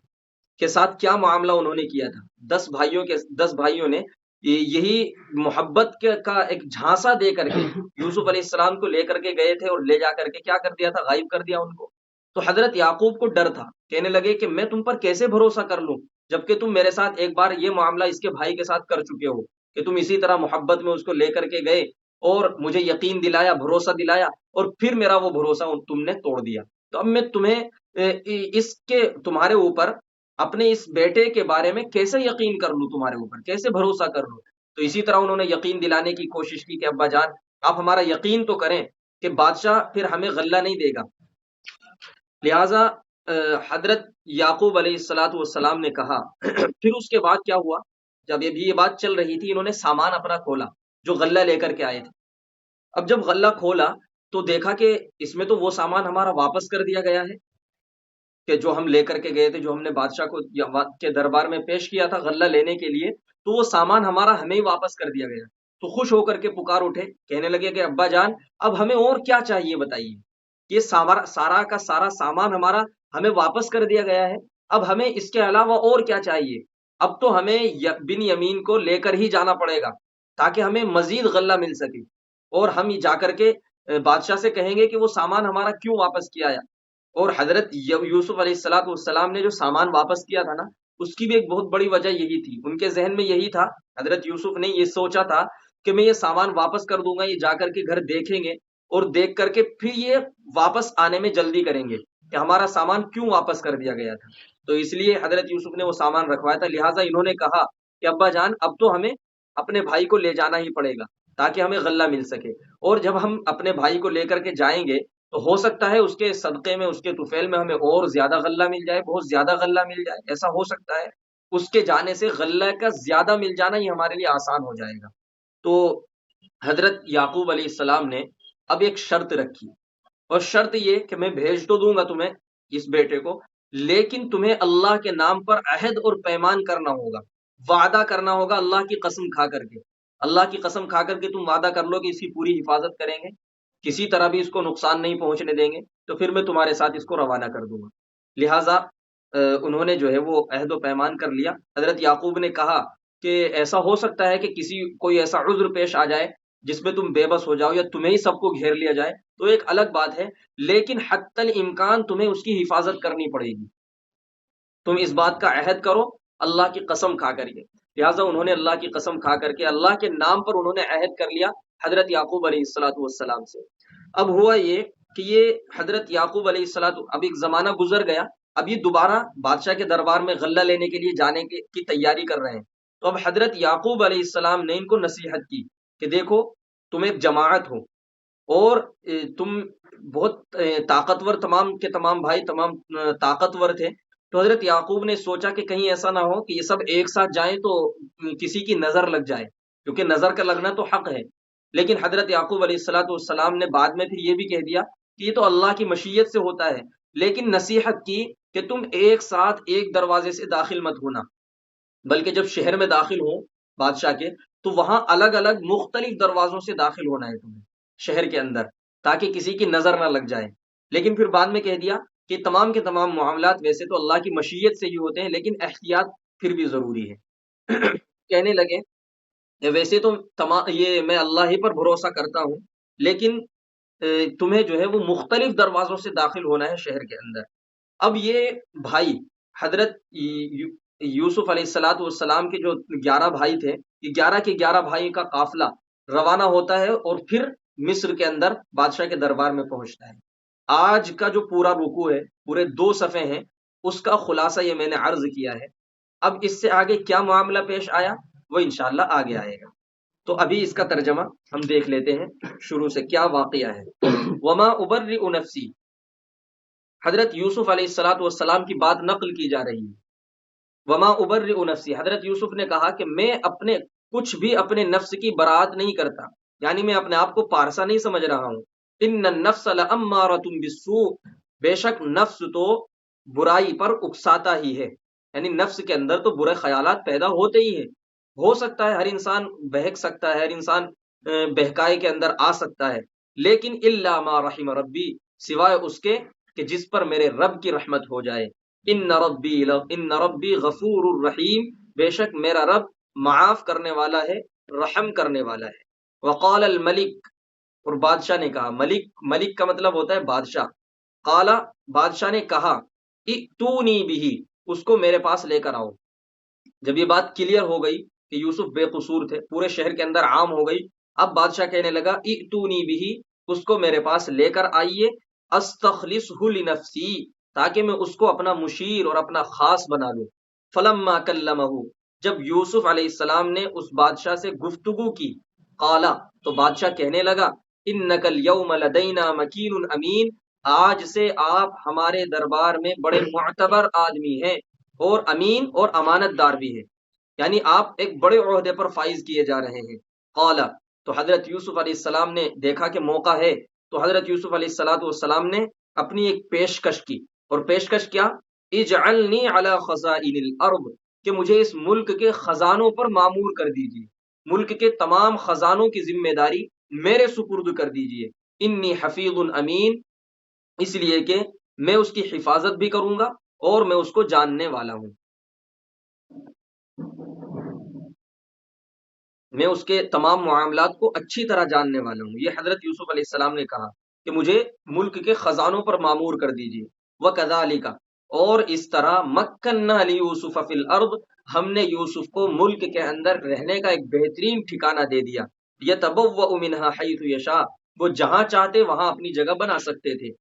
کے ساتھ کیا معاملہ انہوں نے کیا تھا، 10 بھائیوں نے یہی محبت کا ایک جھانسا دے کر کے یوسف علیہ السلام کو لے کر کے گئے تھے اور لے جا کر کے کیا کر دیا تھا، غائب کر دیا ان کو۔ تو حضرت یعقوب کو ڈر تھا، کہنے لگے کہ میں تم پر کیسے بھروسہ کر لوں جبکہ تم میرے ساتھ ایک بار یہ معاملہ اس کے بھائی کے ساتھ کر چکے ہو کہ تم اسی طرح محبت میں اس کو لے کر کے گئے اور مجھے یقین دلایا، بھروسہ دلایا، اور پھر میرا وہ بھروسہ تم نے توڑ دیا۔ تو اب میں تمہارے اوپر اپنے اس بیٹے کے بارے میں کیسے یقین کر لوں، تمہارے اوپر کیسے بھروسہ کر لوں۔ تو اسی طرح انہوں نے یقین دلانے کی کوشش کی کہ ابا جان آپ ہمارا یقین تو کریں کہ بادشاہ پھر ہمیں غلہ نہیں دے گا۔ لہٰذا حضرت یعقوب علیہ السلام نے کہا پھر اس کے بعد کیا ہوا، جب یہ بات چل رہی تھی انہوں نے سامان اپنا کھولا جو غلہ لے کر کے آئے تھے۔ اب جب غلہ کھولا تو دیکھا کہ اس میں تو وہ سامان ہمارا واپس کر دیا گیا ہے کہ جو ہم لے کر کے گئے تھے، جو ہم نے بادشاہ کو کے دربار میں پیش کیا تھا غلہ لینے کے لیے، تو وہ سامان ہمارا ہمیں ہی واپس کر دیا گیا۔ تو خوش ہو کر کے پکار اٹھے، کہنے لگے کہ ابا جان اب ہمیں اور کیا چاہیے بتائیے، یہ سارا کا سارا سامان ہمارا ہمیں واپس کر دیا گیا ہے، اب ہمیں اس کے علاوہ اور کیا چاہیے؟ اب تو ہمیں بن یمین کو لے کر ہی جانا پڑے گا تاکہ ہمیں مزید غلہ مل سکے، اور ہم جا کر کے بادشاہ سے کہیں گے کہ وہ سامان ہمارا کیوں واپس کیا ہے۔ اور حضرت یوسف علیہ السلام نے جو سامان واپس کیا تھا نا، اس کی بھی ایک بہت بڑی وجہ یہی تھی، ان کے ذہن میں یہی تھا، حضرت یوسف نے یہ سوچا تھا کہ میں یہ سامان واپس کر دوں گا، یہ جا کر کے گھر دیکھیں گے اور دیکھ کر کے پھر یہ واپس آنے میں جلدی کریں گے کہ ہمارا سامان کیوں واپس کر دیا گیا تھا۔ تو اس لیے حضرت یوسف نے وہ سامان رکھوایا تھا، لہٰذا انہوں نے کہا کہ ابا جان اب تو ہمیں اپنے بھائی کو لے جانا ہی پڑے گا تاکہ ہمیں غلہ مل سکے، اور جب ہم اپنے بھائی کو لے کر کے جائیں گے تو ہو سکتا ہے اس کے صدقے میں، اس کے طفیل میں ہمیں اور زیادہ غلہ مل جائے، بہت زیادہ غلہ مل جائے، ایسا ہو سکتا ہے اس کے جانے سے غلہ کا زیادہ مل جانا یہ ہمارے لیے آسان ہو جائے گا۔ تو حضرت یعقوب علیہ السلام نے اب ایک شرط رکھی، اور شرط یہ کہ میں بھیج تو دوں گا تمہیں اس بیٹے کو، لیکن تمہیں اللہ کے نام پر عہد اور پیمان کرنا ہوگا، وعدہ کرنا ہوگا اللہ کی قسم کھا کر کے، اللہ کی قسم کھا کر کے تم وعدہ کر لو کہ اس کی پوری حفاظت کریں گے، کسی طرح بھی اس کو نقصان نہیں پہنچنے دیں گے، تو پھر میں تمہارے ساتھ اس کو روانہ کر دوں گا۔ لہٰذا انہوں نے جو ہے وہ عہد و پیمان کر لیا۔ حضرت یعقوب نے کہا کہ ایسا ہو سکتا ہے کہ کوئی ایسا عذر پیش آ جائے جس میں تم بے بس ہو جاؤ یا تمہیں ہی سب کو گھیر لیا جائے تو ایک الگ بات ہے، لیکن حتی الامکان تمہیں اس کی حفاظت کرنی پڑے گی، تم اس بات کا عہد کرو اللہ کی قسم کھا کر کے۔ لہٰذا انہوں نے اللہ کی قسم کھا کر کے اللہ کے نام پر انہوں نے عہد کر لیا حضرت یعقوب علیہ الصلاۃ والسلام سے۔ اب ہوا یہ کہ یہ حضرت یعقوب علیہ الصلاۃ، اب ایک زمانہ گزر گیا، اب یہ دوبارہ بادشاہ کے دربار میں غلہ لینے کے لیے جانے کی تیاری کر رہے ہیں۔ تو اب حضرت یعقوب علیہ السلام نے ان کو نصیحت کی کہ دیکھو تم ایک جماعت ہو اور تم بہت طاقتور، تمام کے تمام بھائی تمام طاقتور تھے۔ تو حضرت یعقوب نے سوچا کہ کہیں ایسا نہ ہو کہ یہ سب ایک ساتھ جائیں تو کسی کی نظر لگ جائے، کیونکہ نظر کا لگنا تو حق ہے۔ لیکن حضرت یعقوب علیہ الصلاۃ والسلام نے بعد میں پھر یہ بھی کہہ دیا کہ یہ تو اللہ کی مشیت سے ہوتا ہے، لیکن نصیحت کی کہ تم ایک ساتھ ایک دروازے سے داخل مت ہونا، بلکہ جب شہر میں داخل ہو بادشاہ کے تو وہاں الگ الگ مختلف دروازوں سے داخل ہونا ہے تمہیں شہر کے اندر، تاکہ کسی کی نظر نہ لگ جائے۔ لیکن پھر بعد میں کہہ دیا کہ تمام کے تمام معاملات ویسے تو اللہ کی مشیت سے ہی ہوتے ہیں، لیکن احتیاط پھر بھی ضروری ہے۔ کہنے لگے کہ ویسے تو یہ میں اللہ ہی پر بھروسہ کرتا ہوں، لیکن تمہیں جو ہے وہ مختلف دروازوں سے داخل ہونا ہے شہر کے اندر۔ اب یہ بھائی حضرت یوسف علیہ السلاۃ والسلام کے جو 11 بھائی تھے، یہ 11 کے 11 بھائی کا قافلہ روانہ ہوتا ہے اور پھر مصر کے اندر بادشاہ کے دربار میں پہنچتا ہے۔ آج کا جو پورا رکوع ہے، پورے 2 صفحے ہیں، اس کا خلاصہ یہ میں نے عرض کیا ہے۔ اب اس سے آگے کیا معاملہ پیش آیا وہ انشاءاللہ آگے آئے گا، تو ابھی اس کا ترجمہ ہم دیکھ لیتے ہیں شروع سے کیا واقعہ ہے۔ وما ابرئ نفسی، حضرت یوسف علیہ السلاۃ والسلام کی بات نقل کی جا رہی ہے۔ وما ابرئ نفسی، حضرت یوسف نے کہا کہ میں کچھ بھی اپنے نفس کی برات نہیں کرتا، یعنی میں اپنے آپ کو پارسا نہیں سمجھ رہا ہوں۔ ان النفس لامارۃ بالسوء، بے شک نفس تو برائی پر اکساتا ہی ہے، یعنی نفس کے اندر تو برے خیالات پیدا ہوتے ہی ہیں۔ ہو سکتا ہے ہر انسان بہک سکتا ہے، ہر انسان بہکائی کے اندر آ سکتا ہے، لیکن الا ما رحم ربی، سوائے اس کے کہ جس پر میرے رب کی رحمت ہو جائے۔ ان ربی غفور الرحیم، بے شک میرا رب معاف کرنے والا ہے، رحم کرنے والا ہے۔ وقال الملک، اور بادشاہ نے کہا، ملک کا مطلب ہوتا ہے بادشاہ۔ قال، بادشاہ نے کہا، ائتونی بہ، اس کو میرے پاس لے کر آؤ۔ جب یہ بات کلیئر ہو گئی کہ یوسف بے قصور تھے، پورے شہر کے اندر عام ہو گئی، اب بادشاہ کہنے لگا ائتونی بہ، اس کو میرے پاس لے کر آئیے، استخلصہ لنفسی، تاکہ میں اس کو اپنا مشیر اور اپنا خاص بنا لوں۔ فلما کلمہ، جب یوسف علیہ السلام نے اس بادشاہ سے گفتگو کی، قالا، تو بادشاہ کہنے لگا، انک الیوم لدینا مکین امین، آج سے آپ ہمارے دربار میں بڑے معتبر آدمی ہیں اور امین اور امانت دار بھی ہیں، یعنی آپ ایک بڑے عہدے پر فائز کیے جا رہے ہیں۔ قالا، تو حضرت یوسف علیہ السلام نے دیکھا کہ موقع ہے، تو حضرت یوسف علیہ السلام نے اپنی ایک پیشکش کی، اور پیشکش کیا، اجعلنی علی خزائن الارض، کہ مجھے اس ملک کے خزانوں پر معمور کر دیجیے، ملک کے تمام خزانوں کی ذمہ داری میرے سپرد کر دیجیے۔ انی حفیظ امین، اس لیے کہ میں اس کی حفاظت بھی کروں گا اور میں اس کو جاننے والا ہوں، میں اس کے تمام معاملات کو اچھی طرح جاننے والا ہوں۔ یہ حضرت یوسف علیہ السلام نے کہا کہ مجھے ملک کے خزانوں پر معمور کر دیجیے۔ وَكَذَلِكَ، اور اس طرح مَكَّنَّا لِيُوسُفَ فِي الْأَرْضِ، ہم نے یوسف کو ملک کے اندر رہنے کا ایک بہترین ٹھکانہ دے دیا۔ يَتَبَوَّأُ مِنْهَا حَيْثُ يَشَاءُ، وہ جہاں چاہتے وہاں اپنی جگہ بنا سکتے تھے،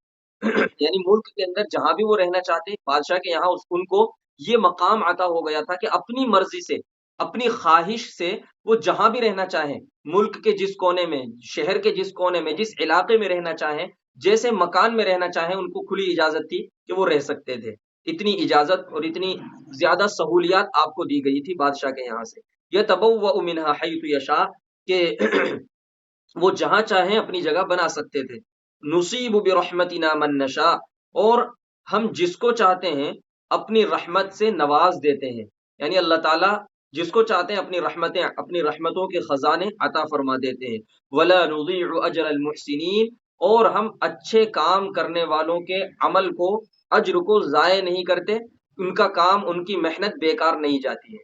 یعنی ملک کے اندر جہاں بھی وہ رہنا چاہتے، بادشاہ کے یہاں ان کو یہ مقام عطا ہو گیا تھا کہ اپنی مرضی سے، اپنی خواہش سے وہ جہاں بھی رہنا چاہیں، ملک کے جس کونے میں، شہر کے جس کونے میں، جس علاقے میں رہنا چاہیں، جیسے مکان میں رہنا چاہیں، ان کو کھلی اجازت تھی کہ وہ رہ سکتے تھے۔ اتنی اجازت اور اتنی زیادہ سہولیات آپ کو دی گئی تھی بادشاہ کے یہاں سے۔ يَتَبَوَّأُ مِنْهَا حَيْثُ يَشَاءُ، کہ وہ جہاں چاہیں اپنی جگہ بنا سکتے تھے۔ نصیب برحمتنا من نشاء، اور ہم جس کو چاہتے ہیں اپنی رحمت سے نواز دیتے ہیں، یعنی اللہ تعالیٰ جس کو چاہتے ہیں اپنی رحمتوں کے خزانے عطا فرما دیتے ہیں۔ ولا نضيع اجر المحسنین، اور ہم اچھے کام کرنے والوں کے عمل کو، اجر کو ضائع نہیں کرتے، ان کا کام، ان کی محنت بیکار نہیں جاتی ہے.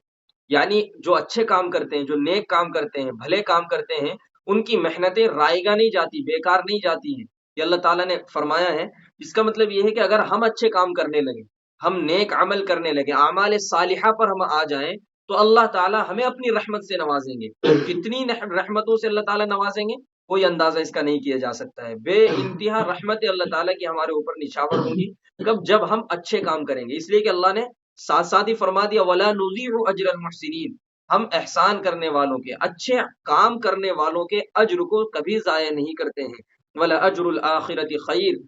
یعنی جو اچھے کام کرتے ہیں، جو نیک کام کرتے ہیں، بھلے کام کرتے ہیں، ان کی محنتیں رائیگاں نہیں جاتی، بیکار نہیں جاتی ہیں. یہ اللہ تعالیٰ نے فرمایا ہے. اس کا مطلب یہ ہے کہ اگر ہم اچھے کام کرنے لگے، ہم نیک عمل کرنے لگے، اعمال صالحہ پر ہم آ جائیں، تو اللہ تعالیٰ ہمیں اپنی رحمت سے نوازیں گے. کتنی رحمتوں سے اللہ تعالیٰ نوازیں گے، کوئی اندازہ اس کا نہیں کیا جا سکتا ہے. بے انتہا رحمت اللہ تعالیٰ کی ہمارے اوپر نچھاور ہوں گی کب، جب ہم اچھے کام کریں گے. اس لیے کہ اللہ نے ساتھ ساتھ ہی فرما دیا وَلَا نُضِيعُ أَجْرَ الْمُحْسِنِينَ، ہم احسان کرنے والوں کے، اچھے کام کرنے والوں کے اجر کو کبھی ضائع نہیں کرتے ہیں. وَلَا أَجْرُ الْآخِرَةِ خَيْرٌ،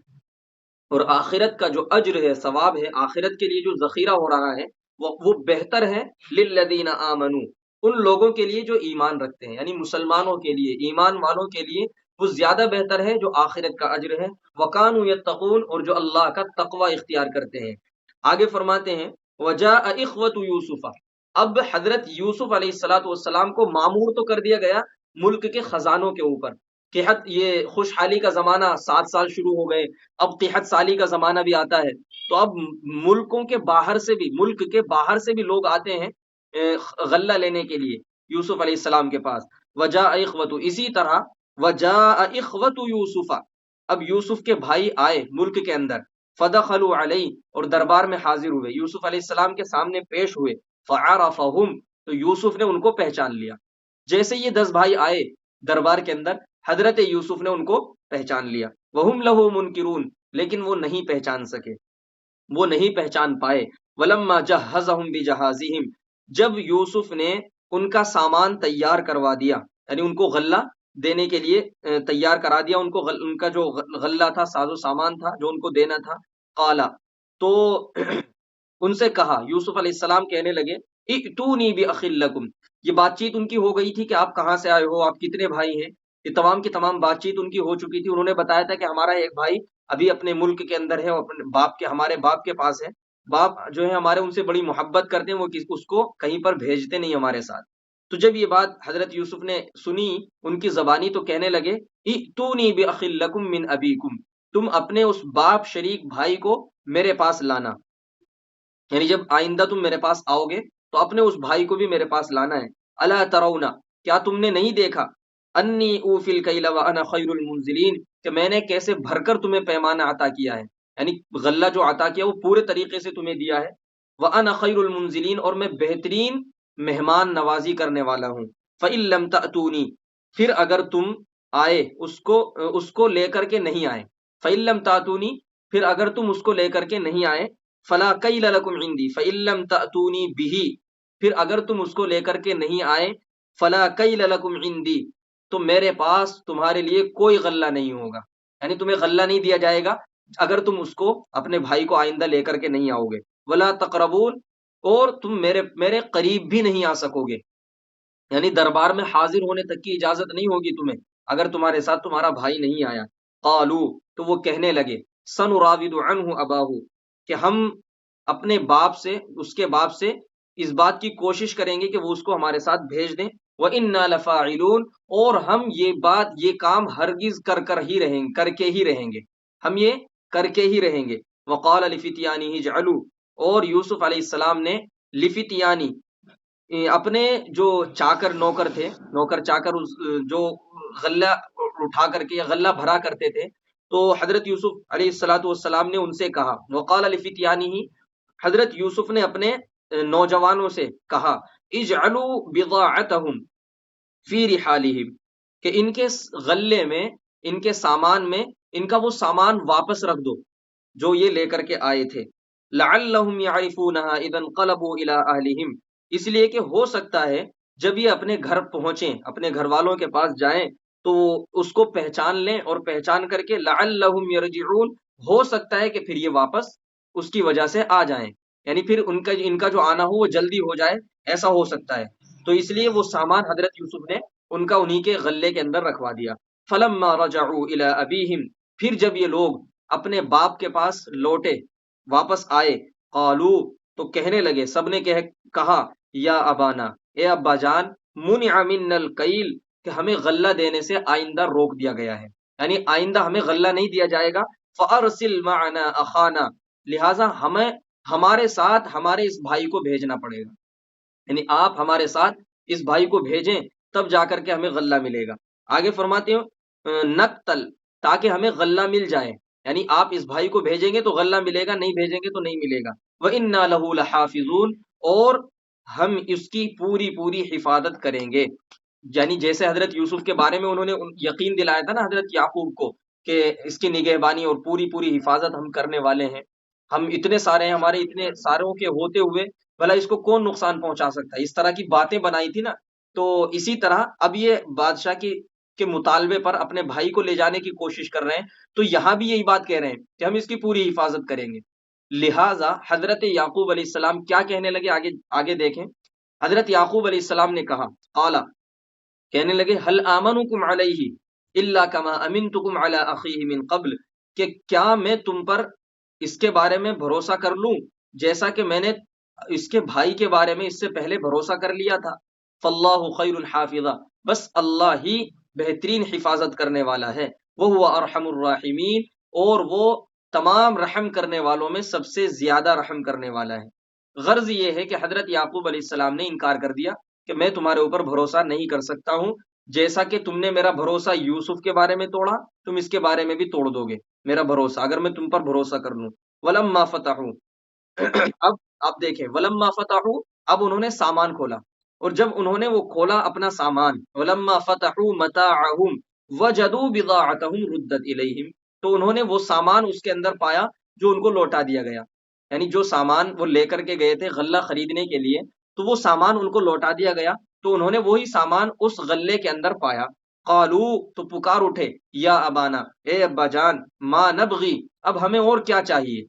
اور آخرت کا جو اجر ہے، ثواب ہے، آخرت کے لیے جو ذخیرہ ہو رہا ہے وہ بہتر ہے. للذین آمنوا، ان لوگوں کے لیے جو ایمان رکھتے ہیں، یعنی مسلمانوں کے لیے، ایمان والوں کے لیے وہ زیادہ بہتر ہے جو آخرت کا اجر ہے. وکانوا یتقون، اور جو اللہ کا تقوی اختیار کرتے ہیں. آگے فرماتے ہیں وجاء اخوۃ یوسف، اب حضرت یوسف علیہ الصلوۃ والسلام کو معمور تو کر دیا گیا ملک کے خزانوں کے اوپر. قحط، یہ خوشحالی کا زمانہ 7 سال شروع ہو گئے، اب قحط سالی کا زمانہ بھی آتا ہے. تو اب ملکوں کے باہر سے بھی، ملک کے باہر سے بھی لوگ آتے ہیں غلہ لینے کے لیے یوسف علیہ السلام کے پاس. وجاء اخوۃ، اسی طرح وجاء اخوۃ یوسف، اب یوسف کے بھائی آئے ملک کے اندر. فدخلوا علیہ، اور دربار میں حاضر ہوئے، یوسف علیہ السلام کے سامنے پیش ہوئے. فعرفہم، تو یوسف نے ان کو پہچان لیا. جیسے یہ 10 بھائی آئے دربار کے اندر، حضرت یوسف نے ان کو پہچان لیا. وہم لہ منکرون، لیکن وہ نہیں پہچان سکے، وہ نہیں پہچان پائے. ولما جہزہم بجہازہم، جب یوسف نے ان کا سامان تیار کروا دیا، یعنی ان کو غلہ دینے کے لیے تیار کرا دیا، ان کو ان کا جو غلہ تھا، ساز و سامان تھا جو ان کو دینا تھا. قالا، تو ان سے کہا، یوسف علیہ السلام کہنے لگے ائتونی باخ لکم، یہ بات چیت ان کی ہو گئی تھی کہ آپ کہاں سے آئے ہو، آپ کتنے بھائی ہیں، یہ تمام کی تمام بات چیت ان کی ہو چکی تھی. انہوں نے بتایا تھا کہ ہمارا ایک بھائی ابھی اپنے ملک کے اندر ہے، اپنے باپ کے، ہمارے باپ کے پاس ہے. باپ جو ہے ہمارے ان سے بڑی محبت کرتے ہیں، وہ اس کو کہیں پر بھیجتے نہیں ہمارے ساتھ. تو جب یہ بات حضرت یوسف نے سنی ان کی زبانی، تو کہنے لگے ائتونی باخ لکم من ابیکم، تم اپنے اس باپ شریک بھائی کو میرے پاس لانا، یعنی جب آئندہ تم میرے پاس آؤ گے تو اپنے اس بھائی کو بھی میرے پاس لانا ہے. الا ترونا، کیا تم نے نہیں دیکھا، انی اوفی الکیل وانا خیر المنزلین، کہ میں نے کیسے بھر کر تمہیں پیمانہ عطا کیا ہے، یعنی غلہ جو عطا کیا وہ پورے طریقے سے تمہیں دیا ہے. وانا خیر المنزلین، اور میں بہترین مہمان نوازی کرنے والا ہوں. فإن لم تأتونی، پھر اگر تم آئے اس کو لے کر کے نہیں آئے. فإن لم تأتونی، پھر اگر تم اس کو لے کر کے نہیں آئے. فلا کیل لکم عندی فإن لم تأتونی بہ، پھر اگر تم اس کو لے کر کے نہیں آئے. فلا کیل لکم عندی، تو میرے پاس تمہارے لیے کوئی غلہ نہیں ہوگا، یعنی تمہیں غلہ نہیں دیا جائے گا اگر تم اس کو، اپنے بھائی کو آئندہ لے کر کے نہیں آؤ گے. ولا تقربون، اور تم میرے قریب بھی نہیں آ سکو گے، یعنی دربار میں حاضر ہونے تک کی اجازت نہیں ہوگی تمہیں اگر تمہارے ساتھ تمہارا بھائی نہیں آیا. قالو، تو وہ کہنے لگے سنراود عنہ اباہ، کہ ہم اپنے باپ سے، اس کے باپ سے اس بات کی کوشش کریں گے کہ وہ اس کو ہمارے ساتھ بھیج دیں. وَإِنَّا لَفَاعِلُونَ، اور ہم یہ کام ہرگز کر کے ہی رہیں گے، ہم یہ کر کے ہی رہیں گے. وقال لفتیانہ اجعلوا، اور یوسف علیہ السلام نے لفتیانی، اپنے جو چاکر نوکر تھے، نوکر چاکر جو غلہ اٹھا کر کے یا غلہ بھرا کرتے تھے، تو حضرت یوسف علیہ الصلاۃ والسلام نے ان سے کہا. وقال لفتیانہ، حضرت یوسف نے اپنے نوجوانوں سے کہا اجعلوا بضاعتهم فی رحالہم، کہ ان کے غلے میں، ان کے سامان میں، ان کا وہ سامان واپس رکھ دو جو یہ لے کر کے آئے تھے. لعلہم یعرفونها اذا انقلبوا الی اہلہم، اس لیے کہ ہو سکتا ہے جب یہ اپنے گھر پہنچیں، اپنے گھر والوں کے پاس جائیں تو اس کو پہچان لیں، اور پہچان کر کے لعلہم یرجعون، ہو سکتا ہے کہ پھر یہ واپس اس کی وجہ سے آ جائیں، یعنی پھر ان کا جو آنا ہو وہ جلدی ہو جائے، ایسا ہو سکتا ہے. تو اس لیے وہ سامان حضرت یوسف نے ان کا انہی کے غلے کے اندر رکھوا دیا. فلما رجعوا الی ابیہم، پھر جب یہ لوگ اپنے باپ کے پاس لوٹے، واپس آئے. قالو، تو کہنے لگے، سب نے کہا یا ابانا، اے ابا جان، منع منا الکیل، کہ ہمیں غلہ دینے سے آئندہ روک دیا گیا ہے، یعنی آئندہ ہمیں غلہ نہیں دیا جائے گا. فارسل معنا اخانا، لہٰذا ہمارے ساتھ ہمارے اس بھائی کو بھیجنا پڑے گا، یعنی آپ ہمارے ساتھ اس بھائی کو بھیجیں تب جا کر کے ہمیں غلہ ملے گا۔ آگے فرماتے ہو نقتل، تاکہ ہمیں غلہ مل جائے، یعنی آپ اس بھائی کو بھیجیں گے تو غلہ ملے گا، نہیں بھیجیں گے تو نہیں ملے گا۔ وَإِنَّا لَهُ لَحَافِظُونَ، اور ہم اس کی پوری پوری حفاظت کریں گے۔ یعنی جیسے حضرت یوسف کے بارے میں انہوں نے یقین دلایا تھا نا حضرت یعقوب کو کہ اس کی نگہبانی اور پوری پوری حفاظت ہم کرنے والے ہیں، ہم اتنے سارے ہیں، ہمارے اتنے ساروں کے ہوتے ہوئے بھلا اس کو کون نقصان پہنچا سکتا ہے، اس طرح کی باتیں بنائی تھی نا۔ تو اسی طرح اب یہ بادشاہ کی کے مطالبے پر اپنے بھائی کو لے جانے کی کوشش کر رہے ہیں، تو یہاں بھی یہی بات کہہ رہے ہیں کہ ہم اس کی پوری حفاظت کریں گے۔ لہٰذا حضرت یعقوب علیہ السلام کیا کہنے لگے، آگے آگے دیکھیں۔ حضرت یعقوب علیہ السلام نے کہا، قالا، کہنے لگے، حل آمنکم علیہ الا کما امنتکم علی اخیہ من قبل، کہ کیا میں تم پر اس کے بارے میں بھروسہ کر لوں جیسا کہ میں نے اس کے بھائی کے بارے میں اس سے پہلے بھروسہ کر لیا تھا۔ فاللہ خیر الحافظ، بس اللہ ہی بہترین حفاظت کرنے والا ہے۔ وہ ارحم الراحمین، اور وہ تمام رحم کرنے والوں میں سب سے زیادہ رحم کرنے والا ہے۔ غرض یہ ہے کہ حضرت یعقوب علیہ السلام نے انکار کر دیا کہ میں تمہارے اوپر بھروسہ نہیں کر سکتا ہوں، جیسا کہ تم نے میرا بھروسہ یوسف کے بارے میں توڑا، تم اس کے بارے میں بھی توڑ دو گے میرا بھروسہ اگر میں تم پر بھروسہ کر لوں۔ ولما فتحوا، اب آپ دیکھیں، ولما فتحوا، اب انہوں نے سامان کھولا، اور جب انہوں نے وہ کھولا اپنا سامان، ولما فتحوا متاعهم وجدوا بضاعتهم ردت الیہم، تو انہوں نے وہ سامان اس کے اندر پایا جو ان کو لوٹا دیا گیا، یعنی جو سامان وہ لے کر کے گئے تھے غلہ خریدنے کے لیے، تو وہ سامان ان کو لوٹا دیا گیا، تو انہوں نے وہی سامان اس غلے کے اندر پایا۔ قالو، تو پکار اٹھے، یا ابانا، اے ابا جان، ما نبغی، اب ہمیں اور کیا چاہیے،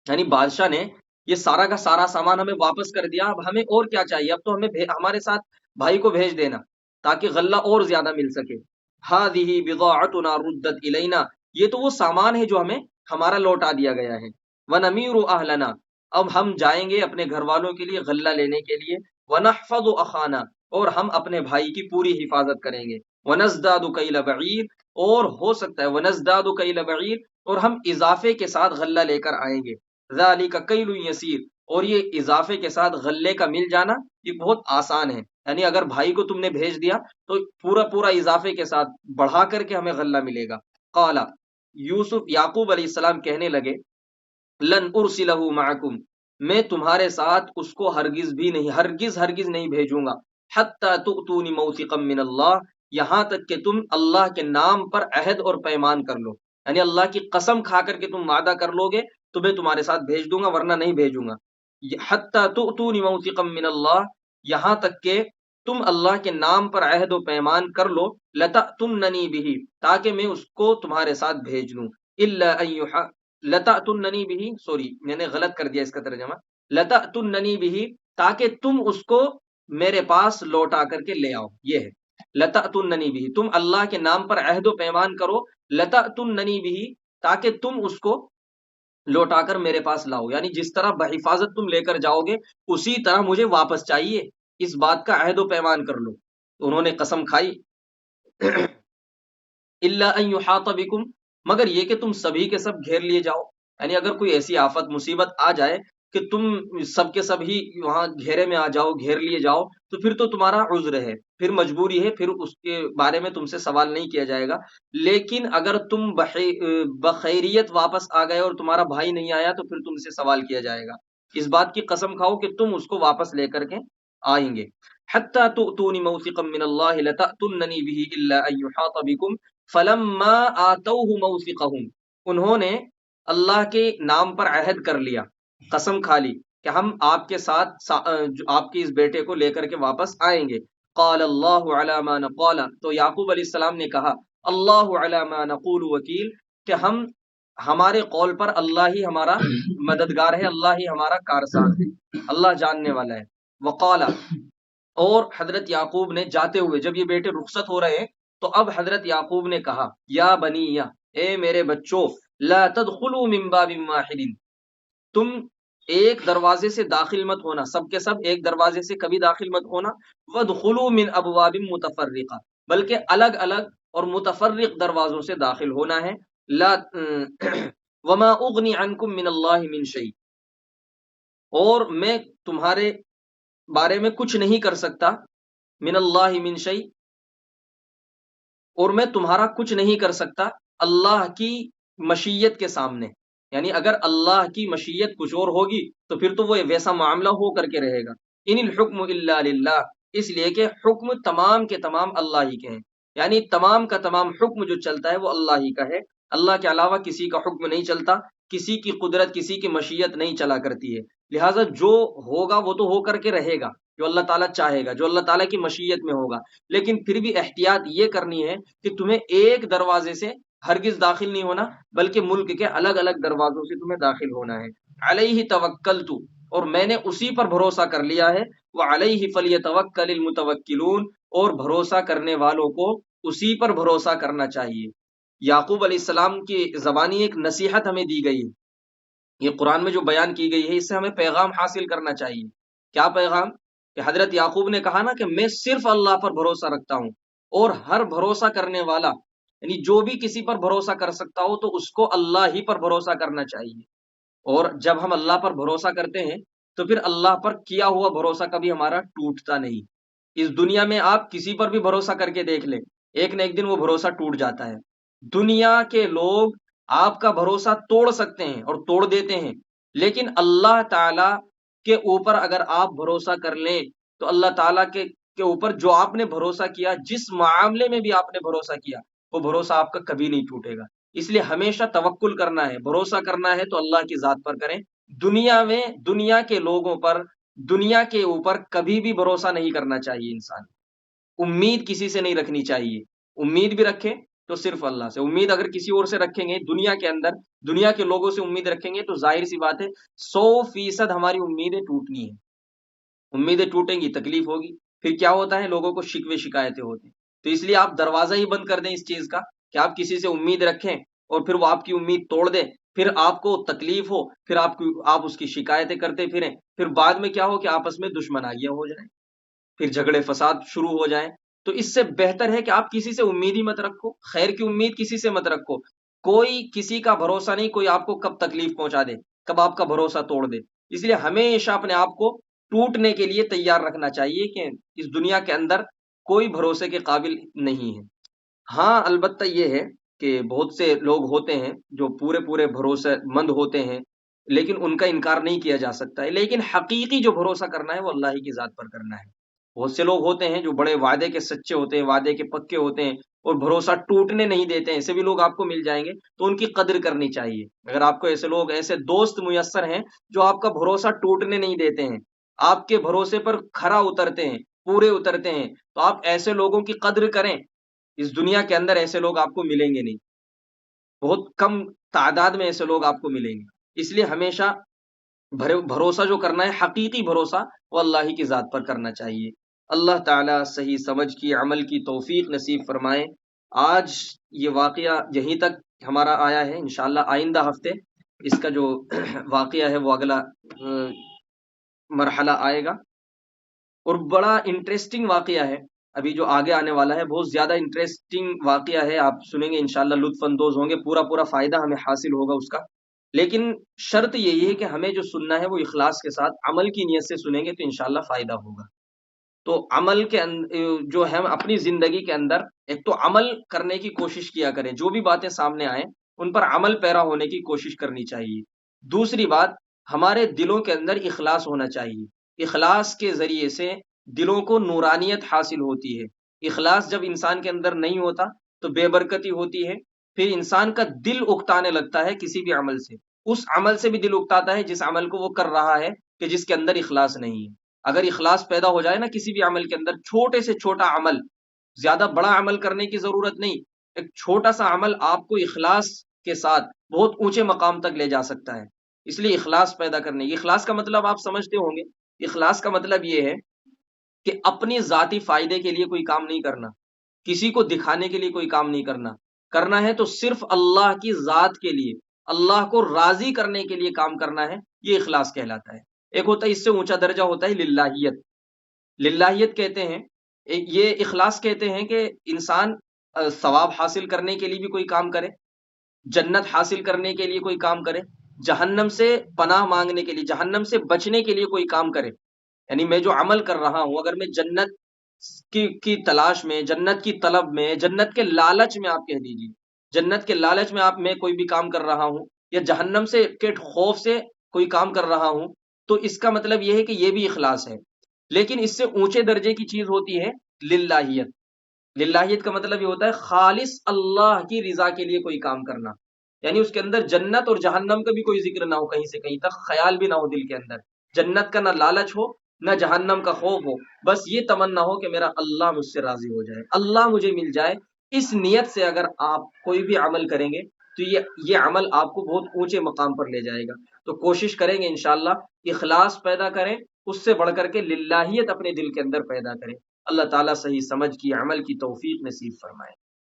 یعنی بادشاہ نے یہ سارا کا سارا سامان ہمیں واپس کر دیا، اب ہمیں اور کیا چاہیے، اب تو ہمیں ہمارے ساتھ بھائی کو بھیج دینا تاکہ غلہ اور زیادہ مل سکے۔ ہذہ بضاعتنا ردت الینا، یہ تو وہ سامان ہے جو ہمیں ہمارا لوٹا دیا گیا ہے۔ ونمیر اہلنا، اب ہم جائیں گے اپنے گھر والوں کے لیے غلہ لینے کے لیے۔ ونحفظ اخانا، اور ہم اپنے بھائی کی پوری حفاظت کریں گے۔ ونزداد کیل بعیر، اور ہو سکتا ہے ونزداد کیل بعیر، اور ہم اضافے کے ساتھ غلہ لے کر آئیں گے۔ ذالک کیل یسیر، اور یہ اضافے کے ساتھ غلے کا مل جانا یہ بہت آسان ہے، یعنی اگر بھائی کو تم نے بھیج دیا تو پورا پورا اضافے کے ساتھ بڑھا کر کے ہمیں غلہ ملے گا۔ قالا، یعقوب علیہ السلام کہنے لگے، لن ارسلہ معکم، میں تمہارے ساتھ اس کو ہرگز نہیں بھیجوں گا، حتی تؤتونی موثقا من اللہ، یہاں تک کہ تم اللہ کے نام پر عہد اور پیمان کر لو، یعنی اللہ کی قسم کھا کر کے تم وعدہ کر لو گے تو میں تمہارے ساتھ بھیج دوں گا، ورنہ نہیں بھیجوں گا۔ حتی تؤتونی موثقا من اللہ، یہاں تک کہ تم اللہ کے نام پر عہد و پیمان کر لو، لتأتننی بہ، تاکہ میں اس کو تمہارے ساتھ بھیج لوں، الا ان لتأتننی بہ، سوری میں نے غلط کر دیا اس کا ترجمہ، لتأتننی بہ، تاکہ تم اس کو میرے پاس لوٹا کر کے لے آؤ، یہ ہے لتأتننی بہ، تم اللہ کے نام پر عہد و پیمان کرو، لتأتننی بہ، تاکہ تم اس کو لوٹا کر میرے پاس لاؤ، یعنی جس طرح بحفاظت تم لے کر جاؤ گے اسی طرح مجھے واپس چاہیے، اس بات کا عہد و پیمان کر لو۔ تو انہوں نے قسم کھائی، الا ان یحاط بکم، مگر یہ کہ تم سبھی کے سب گھیر لیے جاؤ، یعنی اگر کوئی ایسی آفت مصیبت آ جائے کہ تم سب کے سب ہی وہاں گھیرے میں آ جاؤ، گھیر لیے جاؤ، تو پھر تو تمہارا عذر ہے، پھر مجبوری ہے، پھر اس کے بارے میں تم سے سوال نہیں کیا جائے گا۔ لیکن اگر تم بخیریت واپس آ گئے اور تمہارا بھائی نہیں آیا تو پھر تم سے سوال کیا جائے گا، اس بات کی قسم کھاؤ کہ تم اس کو واپس لے کر کے آئیں گے۔ حتی تؤتونی موثقا من اللہ لتأتننی بہ الا ان یحاط بکم فلما آتوہ موثقہم، انہوں نے اللہ کے نام پر عہد کر لیا، قسم کھا لی کہ ہم آپ کے ساتھ آپ کے اس بیٹے کو لے کر کے واپس آئیں گے۔ قال اللہ علی ما نقول، تو یعقوب علیہ السلام نے کہا، اللہ علی ما نقول وکیل، کہ ہمارے قول پر اللہ ہی ہمارا مددگار ہے، اللہ ہی ہمارا کارساز ہے، اللہ جاننے والا ہے۔ وقال، اور حضرت یعقوب نے جاتے ہوئے جب یہ بیٹے رخصت ہو رہے ہیں تو اب حضرت یعقوب نے کہا، یا بنی، اے میرے بچوں، لا تدخلوا من باب واحد، تم ایک دروازے سے داخل مت ہونا، سب کے سب ایک دروازے سے کبھی داخل مت ہونا، وادخلوا من ابواب متفرقہ، بلکہ الگ الگ اور متفرق دروازوں سے داخل ہونا ہے۔ لا وما اغنی عنکم من اللہ من شیء، اور میں تمہارے بارے میں کچھ نہیں کر سکتا، من اللہ من شیء، اور میں تمہارا کچھ نہیں کر سکتا اللہ کی مشیت کے سامنے. یعنی اگر اللہ کی مشیت کچھ اور ہوگی تو پھر تو وہ ویسا معاملہ ہو کر کے رہے گا. ان الحکم الا للہ، اس لیے کہ حکم تمام کے تمام اللہ ہی کے ہیں. یعنی تمام کا تمام حکم جو چلتا ہے وہ اللہ ہی کا ہے. اللہ کے علاوہ کسی کا حکم نہیں چلتا، کسی کی قدرت، کسی کی مشیت نہیں چلا کرتی ہے. لہٰذا جو ہوگا وہ تو ہو کر کے رہے گا، جو اللہ تعالیٰ چاہے گا، جو اللہ تعالیٰ کی مشیت میں ہوگا. لیکن پھر بھی احتیاط یہ کرنی ہے کہ تمہیں ایک دروازے سے ہرگز داخل نہیں ہونا، بلکہ ملک کے الگ الگ دروازوں سے تمہیں داخل ہونا ہے. علیہ توکلت، اور میں نے اسی پر بھروسہ کر لیا ہے. وعلیہ فلیتوکل المتوکلون، اور بھروسہ کرنے والوں کو اسی پر بھروسہ کرنا چاہیے. یعقوب علیہ السلام کی زبانی ایک نصیحت ہمیں دی گئی ہے، یہ قرآن میں جو بیان کی گئی ہے، اس سے ہمیں پیغام حاصل کرنا چاہیے. کیا پیغام؟ کہ حضرت یعقوب نے کہا نا کہ میں صرف اللہ پر بھروسہ رکھتا ہوں، اور ہر بھروسہ کرنے والا، یعنی جو بھی کسی پر بھروسہ کر سکتا ہو تو اس کو اللہ ہی پر بھروسہ کرنا چاہیے. اور جب ہم اللہ پر بھروسہ کرتے ہیں تو پھر اللہ پر کیا ہوا بھروسہ کبھی ہمارا ٹوٹتا نہیں. اس دنیا میں آپ کسی پر بھی بھروسہ کر کے دیکھ لیں، ایک نہ ایک دن وہ بھروسہ ٹوٹ جاتا ہے. دنیا کے لوگ آپ کا بھروسہ توڑ سکتے ہیں اور توڑ دیتے ہیں، لیکن اللہ تعالی کے اوپر اگر آپ بھروسہ کر لیں تو اللہ تعالیٰ کے اوپر جو آپ نے بھروسہ کیا، جس معاملے میں بھی آپ نے بھروسہ کیا، وہ بھروسہ آپ کا کبھی نہیں ٹوٹے گا. اس لیے ہمیشہ توکل کرنا ہے، بھروسہ کرنا ہے تو اللہ کی ذات پر کریں. دنیا میں دنیا کے لوگوں پر، دنیا کے اوپر کبھی بھی بھروسہ نہیں کرنا چاہیے. انسان امید کسی سے نہیں رکھنی چاہیے. امید بھی رکھیں تو صرف اللہ سے. امید اگر کسی اور سے رکھیں گے، دنیا کے اندر دنیا کے لوگوں سے امید رکھیں گے، تو ظاہر سی بات ہے 100% ہماری امیدیں ٹوٹنی ہیں. امیدیں ٹوٹیں گی، تکلیف ہوگی، پھر کیا ہوتا ہے، لوگوں کو شکوے شکایتیں ہوتی ہیں. تو اس لیے آپ دروازہ ہی بند کر دیں اس چیز کا کہ آپ کسی سے امید رکھیں اور پھر وہ آپ کی امید توڑ دیں، پھر آپ کو تکلیف ہو، پھر آپ اس کی شکایتیں کرتے پھریں، پھر بعد میں کیا ہو کہ آپس میں دشمنالیاں ہو جائیں، پھر جھگڑے فساد شروع ہو جائیں. تو اس سے بہتر ہے کہ آپ کسی سے امید ہی مت رکھو، خیر کی امید کسی سے مت رکھو. کوئی کسی کا بھروسہ نہیں، کوئی آپ کو کب تکلیف پہنچا دے، کب آپ کا بھروسہ توڑ دے. اس لیے ہمیشہ اپنے آپ کو ٹوٹنے کے لیے تیار رکھنا چاہیے کہ اس دنیا کے اندر کوئی بھروسے کے قابل نہیں ہے. ہاں البتہ یہ ہے کہ بہت سے لوگ ہوتے ہیں جو پورے پورے بھروسے مند ہوتے ہیں، لیکن ان کا انکار نہیں کیا جا سکتا ہے. لیکن حقیقی جو بھروسہ کرنا ہے وہ اللہ ہی کی ذات پر کرنا ہے. بہت سے لوگ ہوتے ہیں جو بڑے وعدے کے سچے ہوتے ہیں، وعدے کے پکے ہوتے ہیں، اور بھروسہ ٹوٹنے نہیں دیتے ہیں. ایسے بھی لوگ آپ کو مل جائیں گے تو ان کی قدر کرنی چاہیے. اگر آپ کو ایسے لوگ، ایسے دوست میسر ہیں جو آپ کا بھروسہ ٹوٹنے نہیں دیتے ہیں، آپ کے بھروسے پر کھرا اترتے ہیں، پورے اترتے ہیں، تو آپ ایسے لوگوں کی قدر کریں. اس دنیا کے اندر ایسے لوگ آپ کو ملیں گے نہیں، بہت کم تعداد میں ایسے لوگ آپ کو ملیں گے. اس لیے ہمیشہ بھروسہ جو کرنا ہے، حقیقی بھروسہ، وہ اللہ ہی کی ذات پر کرنا چاہیے. اللہ تعالیٰ صحیح سمجھ کی، عمل کی توفیق نصیب فرمائے. آج یہ واقعہ یہیں تک ہمارا آیا ہے. انشاءاللہ آئندہ ہفتے اس کا جو واقعہ ہے وہ اگلا مرحلہ آئے گا، اور بڑا انٹرسٹنگ واقعہ ہے. ابھی جو آگے آنے والا ہے بہت زیادہ انٹرسٹنگ واقعہ ہے، آپ سنیں گے انشاءاللہ لطف اندوز ہوں گے، پورا پورا فائدہ ہمیں حاصل ہوگا اس کا. لیکن شرط یہی ہے کہ ہمیں جو سننا ہے وہ اخلاص کے ساتھ عمل کی نیت سے سنیں گے تو انشاءاللہ فائدہ ہوگا. تو عمل کے جو ہے اپنی زندگی کے اندر ایک تو عمل کرنے کی کوشش کیا کریں، جو بھی باتیں سامنے آئیں ان پر عمل پیرا ہونے کی کوشش کرنی چاہیے. دوسری بات، ہمارے دلوں کے اندر اخلاص ہونا چاہیے. اخلاص کے ذریعے سے دلوں کو نورانیت حاصل ہوتی ہے. اخلاص جب انسان کے اندر نہیں ہوتا تو بے برکتی ہوتی ہے، پھر انسان کا دل اکتانے لگتا ہے کسی بھی عمل سے. اس عمل سے بھی دل اکتاتا ہے جس عمل کو وہ کر رہا ہے کہ جس کے اندر اخلاص نہیں ہے. اگر اخلاص پیدا ہو جائے نا کسی بھی عمل کے اندر، چھوٹے سے چھوٹا عمل، زیادہ بڑا عمل کرنے کی ضرورت نہیں، ایک چھوٹا سا عمل آپ کو اخلاص کے ساتھ بہت اونچے مقام تک لے جا سکتا ہے. اس لیے اخلاص پیدا کرنے، اخلاص کا مطلب آپ سمجھتے ہوں گے. اخلاص کا مطلب یہ ہے کہ اپنی ذاتی فائدے کے لیے کوئی کام نہیں کرنا، کسی کو دکھانے کے لیے کوئی کام نہیں کرنا. کرنا ہے تو صرف اللہ کی ذات کے لیے، اللہ کو راضی کرنے کے لیے کام کرنا ہے. یہ اخلاص کہلاتا ہے. ایک ہوتا ہے، اس سے اونچا درجہ ہوتا ہے للہیت. للہیت کہتے ہیں، یہ اخلاص کہتے ہیں کہ انسان ثواب حاصل کرنے کے لیے بھی کوئی کام کرے، جنت حاصل کرنے کے لیے کوئی کام کرے، جہنم سے پناہ مانگنے کے لیے، جہنم سے بچنے کے لیے کوئی کام کرے، یعنی میں جو عمل کر رہا ہوں، اگر میں جنت کی تلاش میں، جنت کی طلب میں، جنت کے لالچ میں، آپ کہہ دیجیے جنت کے لالچ میں میں کوئی بھی کام کر رہا ہوں، یا جہنم سے کے خوف سے کوئی کام کر رہا ہوں، تو اس کا مطلب یہ ہے کہ یہ بھی اخلاص ہے۔ لیکن اس سے اونچے درجے کی چیز ہوتی ہے للہیت۔ للہیت کا مطلب یہ ہوتا ہے خالص اللہ کی رضا کے لیے کوئی کام کرنا، یعنی اس کے اندر جنت اور جہنم کا بھی کوئی ذکر نہ ہو، کہیں سے کہیں تک خیال بھی نہ ہو دل کے اندر، جنت کا نہ لالچ ہو نہ جہنم کا خوف ہو، بس یہ تمنا ہو کہ میرا اللہ مجھ سے راضی ہو جائے، اللہ مجھے مل جائے۔ اس نیت سے اگر آپ کوئی بھی عمل کریں گے تو یہ عمل آپ کو بہت اونچے مقام پر لے جائے گا۔ تو کوشش کریں گے انشاءاللہ اخلاص پیدا کریں، اس سے بڑھ کر کے للہیت اپنے دل کے اندر پیدا کریں۔ اللہ تعالیٰ صحیح سمجھ کی عمل کی توفیق نصیب فرمائے۔